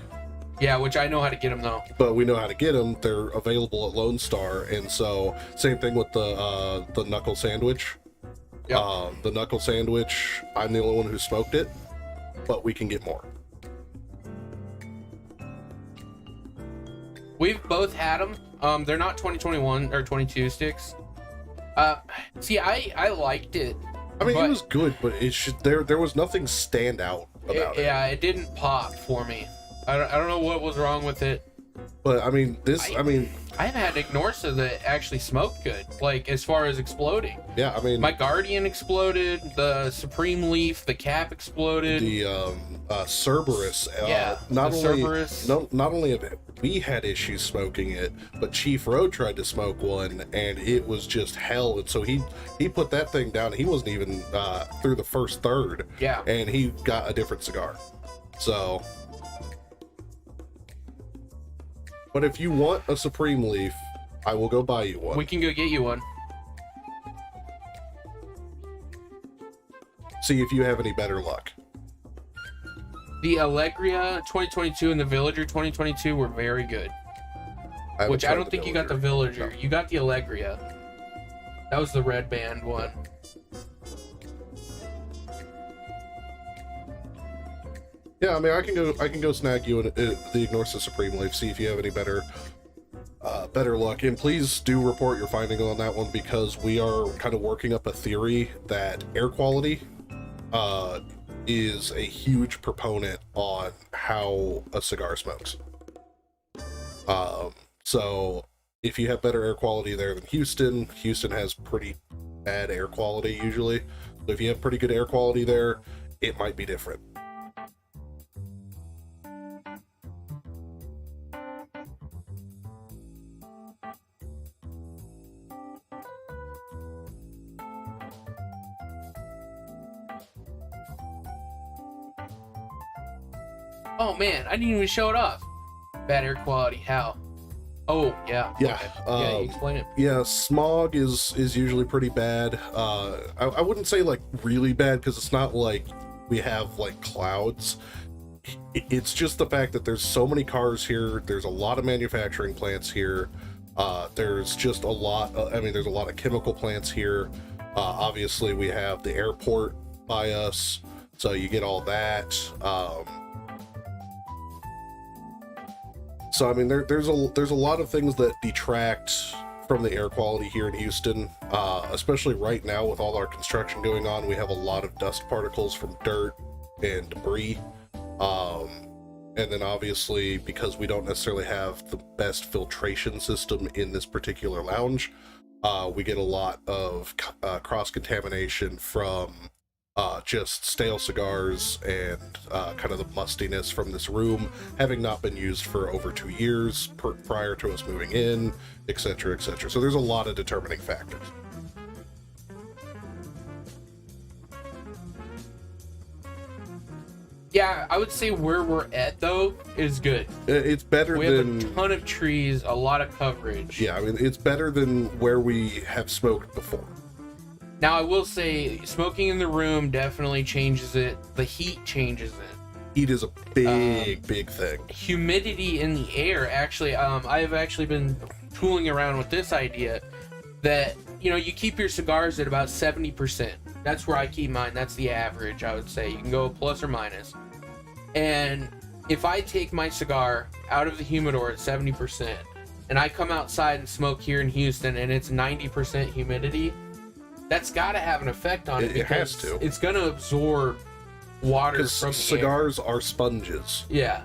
Yeah, which I know how to get them, though. But we know how to get them. They're available at Lone Star. And so, same thing with the Knuckle Sandwich. Yep. The Knuckle Sandwich, I'm the only one who smoked it. But we can get more. We've both had them. They're not 2021 or 22 sticks. See, I liked it. I mean, it was good, but it should, there was nothing stand out about it. Yeah, it didn't pop for me. I don't know what was wrong with it. But I mean, I've had Ignorsa that actually smoked good, like as far as exploding. Yeah, I mean, my Guardian exploded, the Supreme Leaf, the cap exploded. The Cerberus. Cerberus. Not only have we had issues smoking it, but Chief Road tried to smoke one, and it was just hell. And so he put that thing down. He wasn't even through the first third. Yeah. And he got a different cigar. So. But if you want a Supreme Leaf, I will go buy you one. We can go get you one. See if you have any better luck. The Allegria 2022 and the Villager 2022 were very good. haven't which I tried don't the think you got the Villager. No. You got the Allegria. That was the red band one. Yeah, I mean, I can go snag you the Ignorsa Supreme Leaf, see if you have any better luck. And please do report your finding on that one, because we are kind of working up a theory that air quality is a huge proponent on how a cigar smokes. So if you have better air quality there than Houston has pretty bad air quality usually. So if you have pretty good air quality there, it might be different. Oh man, I didn't even show it off. Bad air quality, how? Oh, yeah. Yeah. Okay. Yeah, you explain it. Yeah, smog is usually pretty bad. I wouldn't say like really bad, because it's not like we have like clouds. It's just the fact that there's so many cars here. There's a lot of manufacturing plants here. There's just a lot. There's a lot of chemical plants here. Obviously, we have the airport by us, so you get all that. So I mean, there's a lot of things that detract from the air quality here in Houston, especially right now with all our construction going on. We have a lot of dust particles from dirt and debris, and then obviously, because we don't necessarily have the best filtration system in this particular lounge, we get a lot of cross-contamination from just stale cigars and kind of the mustiness from this room having not been used for over 2 years prior to us moving in, etc., etc. So there's a lot of determining factors. Yeah, I would say where we're at though is good. It's better We than have a ton of trees, a lot of coverage. yeah. I mean, it's better than where we have smoked before. Now I will say, smoking in the room definitely changes it. The heat changes it. Heat is a big thing. Humidity in the air, actually, I've actually been tooling around with this idea that, you keep your cigars at about 70%. That's where I keep mine. That's the average, I would say. You can go plus or minus. And if I take my cigar out of the humidor at 70%, and I come outside and smoke here in Houston and it's 90% humidity, that's got to have an effect on it. It has to. It's going to absorb water Because from the cigars are sponges. Yeah.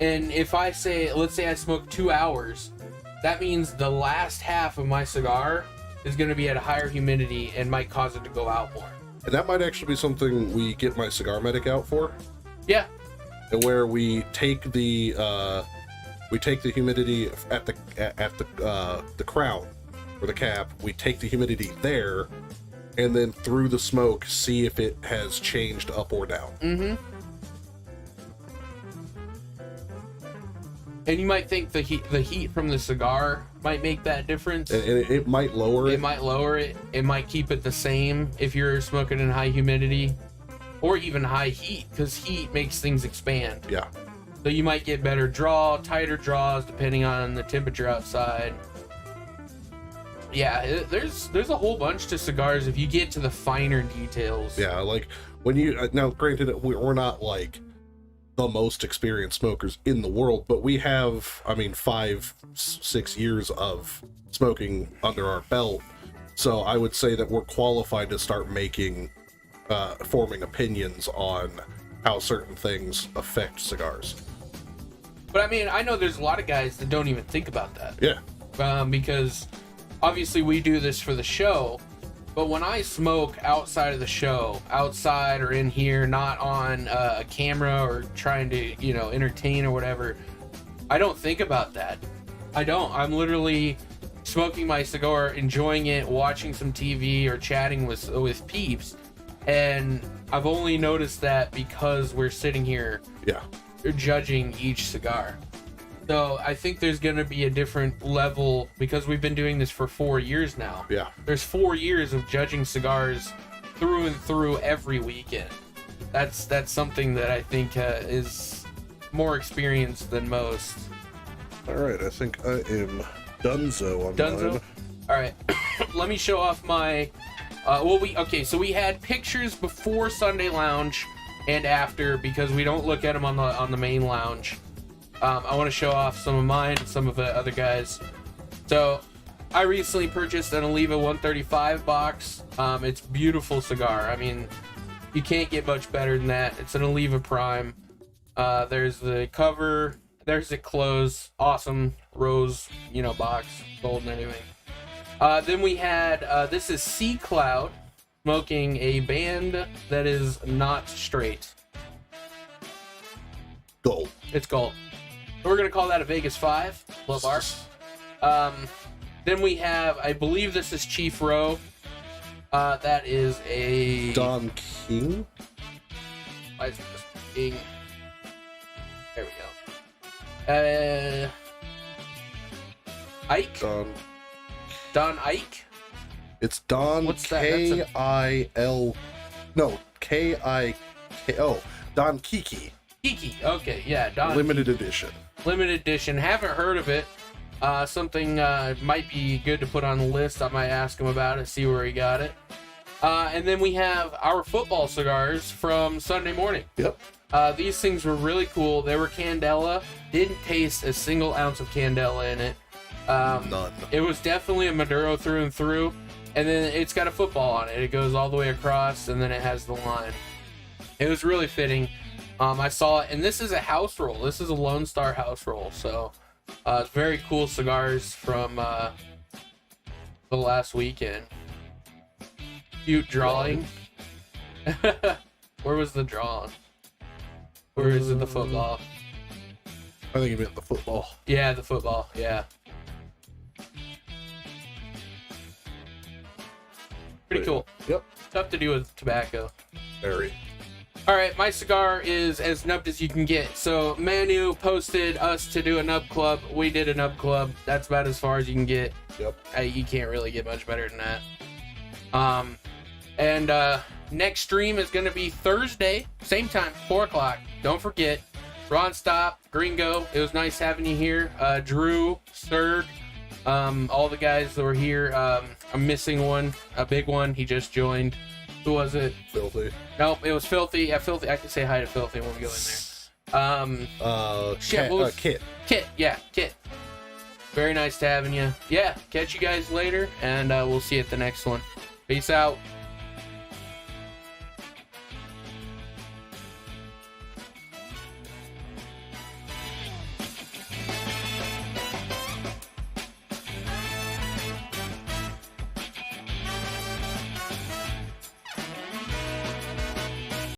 And if let's say I smoke 2 hours, that means the last half of my cigar is going to be at a higher humidity and might cause it to go out more. And that might actually be something we get my cigar medic out for. Yeah. And where we take the humidity at the crown or the cap, we take the humidity there, and then through the smoke see if it has changed up or down. Mm-hmm. And you might think the heat from the cigar might make that difference. And it might lower it. It might lower it. It might keep it the same if you're smoking in high humidity or even high heat, because heat makes things expand. Yeah. So you might get better draw, tighter draws, depending on the temperature outside. Yeah, there's a whole bunch to cigars if you get to the finer details. Yeah, like when you now, granted, we're not like the most experienced smokers in the world, but we have, 5-6 years of smoking under our belt. So I would say that we're qualified to start forming opinions on how certain things affect cigars. But I know there's a lot of guys that don't even think about that. Yeah. Because obviously we do this for the show, but when I smoke outside of the show, outside or in here, not on a camera or trying to, entertain or whatever, I don't think about that. I don't. I'm literally smoking my cigar, enjoying it, watching some TV or chatting with peeps. And I've only noticed that because we're sitting here judging each cigar. So I think there's going to be a different level, because we've been doing this for 4 years now. Yeah. There's 4 years of judging cigars through and through every weekend. That's something that I think is more experienced than most. All right, I think I am donezo on Dunzo. mine. All right, let me show off my. So we had pictures before Sunday Lounge and after because we don't look at them on the main lounge. I want to show off some of mine and some of the other guys. So I recently purchased an Oliva 135 box. It's a beautiful cigar. I mean, you can't get much better than that. It's an Oliva Prime. There's the cover. There's the close. Awesome rose, box, gold and everything. Then we had, this is Sea Cloud smoking a band that is not straight. Gold. It's gold. We're going to call that a Vegas 5. Low bar. Then we have, I believe this is Chief Row. That is a... Don King? Why is it just King? There we go. Ike? Don Ike? It's Don What's that? K-I-L... No, K-I-K-O. Don Kiki. Kiki. Okay, yeah. Don Limited edition. Limited edition. Haven't heard of it. Something might be good to put on the list. I might ask him about it, see where he got it. And then we have our football cigars from Sunday morning. Yep. These things were really cool. They were Candela. Didn't taste a single ounce of Candela in it. None. It was definitely a Maduro through and through. And then it's got a football on it. It goes all the way across, and then it has the line. It was really fitting. I saw it, and this is a house roll. This is a Lone Star house roll. So, it's very cool cigars from the last weekend. Cute drawing. Where was the drawing? Where is it? The football. I think you meant the football. Yeah, the football. Yeah. Pretty cool. Yep. Tough to do with tobacco. Very. All right, my cigar is as nubbed as you can get. So Manu posted us to do a nub club. We did a nub club. That's about as far as you can get. Yep. You can't really get much better than that. Next stream is going to be Thursday, same time, 4 o'clock. Don't forget, Ron Stop, Gringo. It was nice having you here. Drew, Serg, all the guys that were here. I'm missing one, a big one. He just joined. Who was it? Filthy. Nope, it was Filthy. Yeah, Filthy. I can say hi to Filthy when we go in there. Kit. Kit. Yeah, Kit. Very nice to having you. Yeah, catch you guys later, and we'll see you at the next one. Peace out.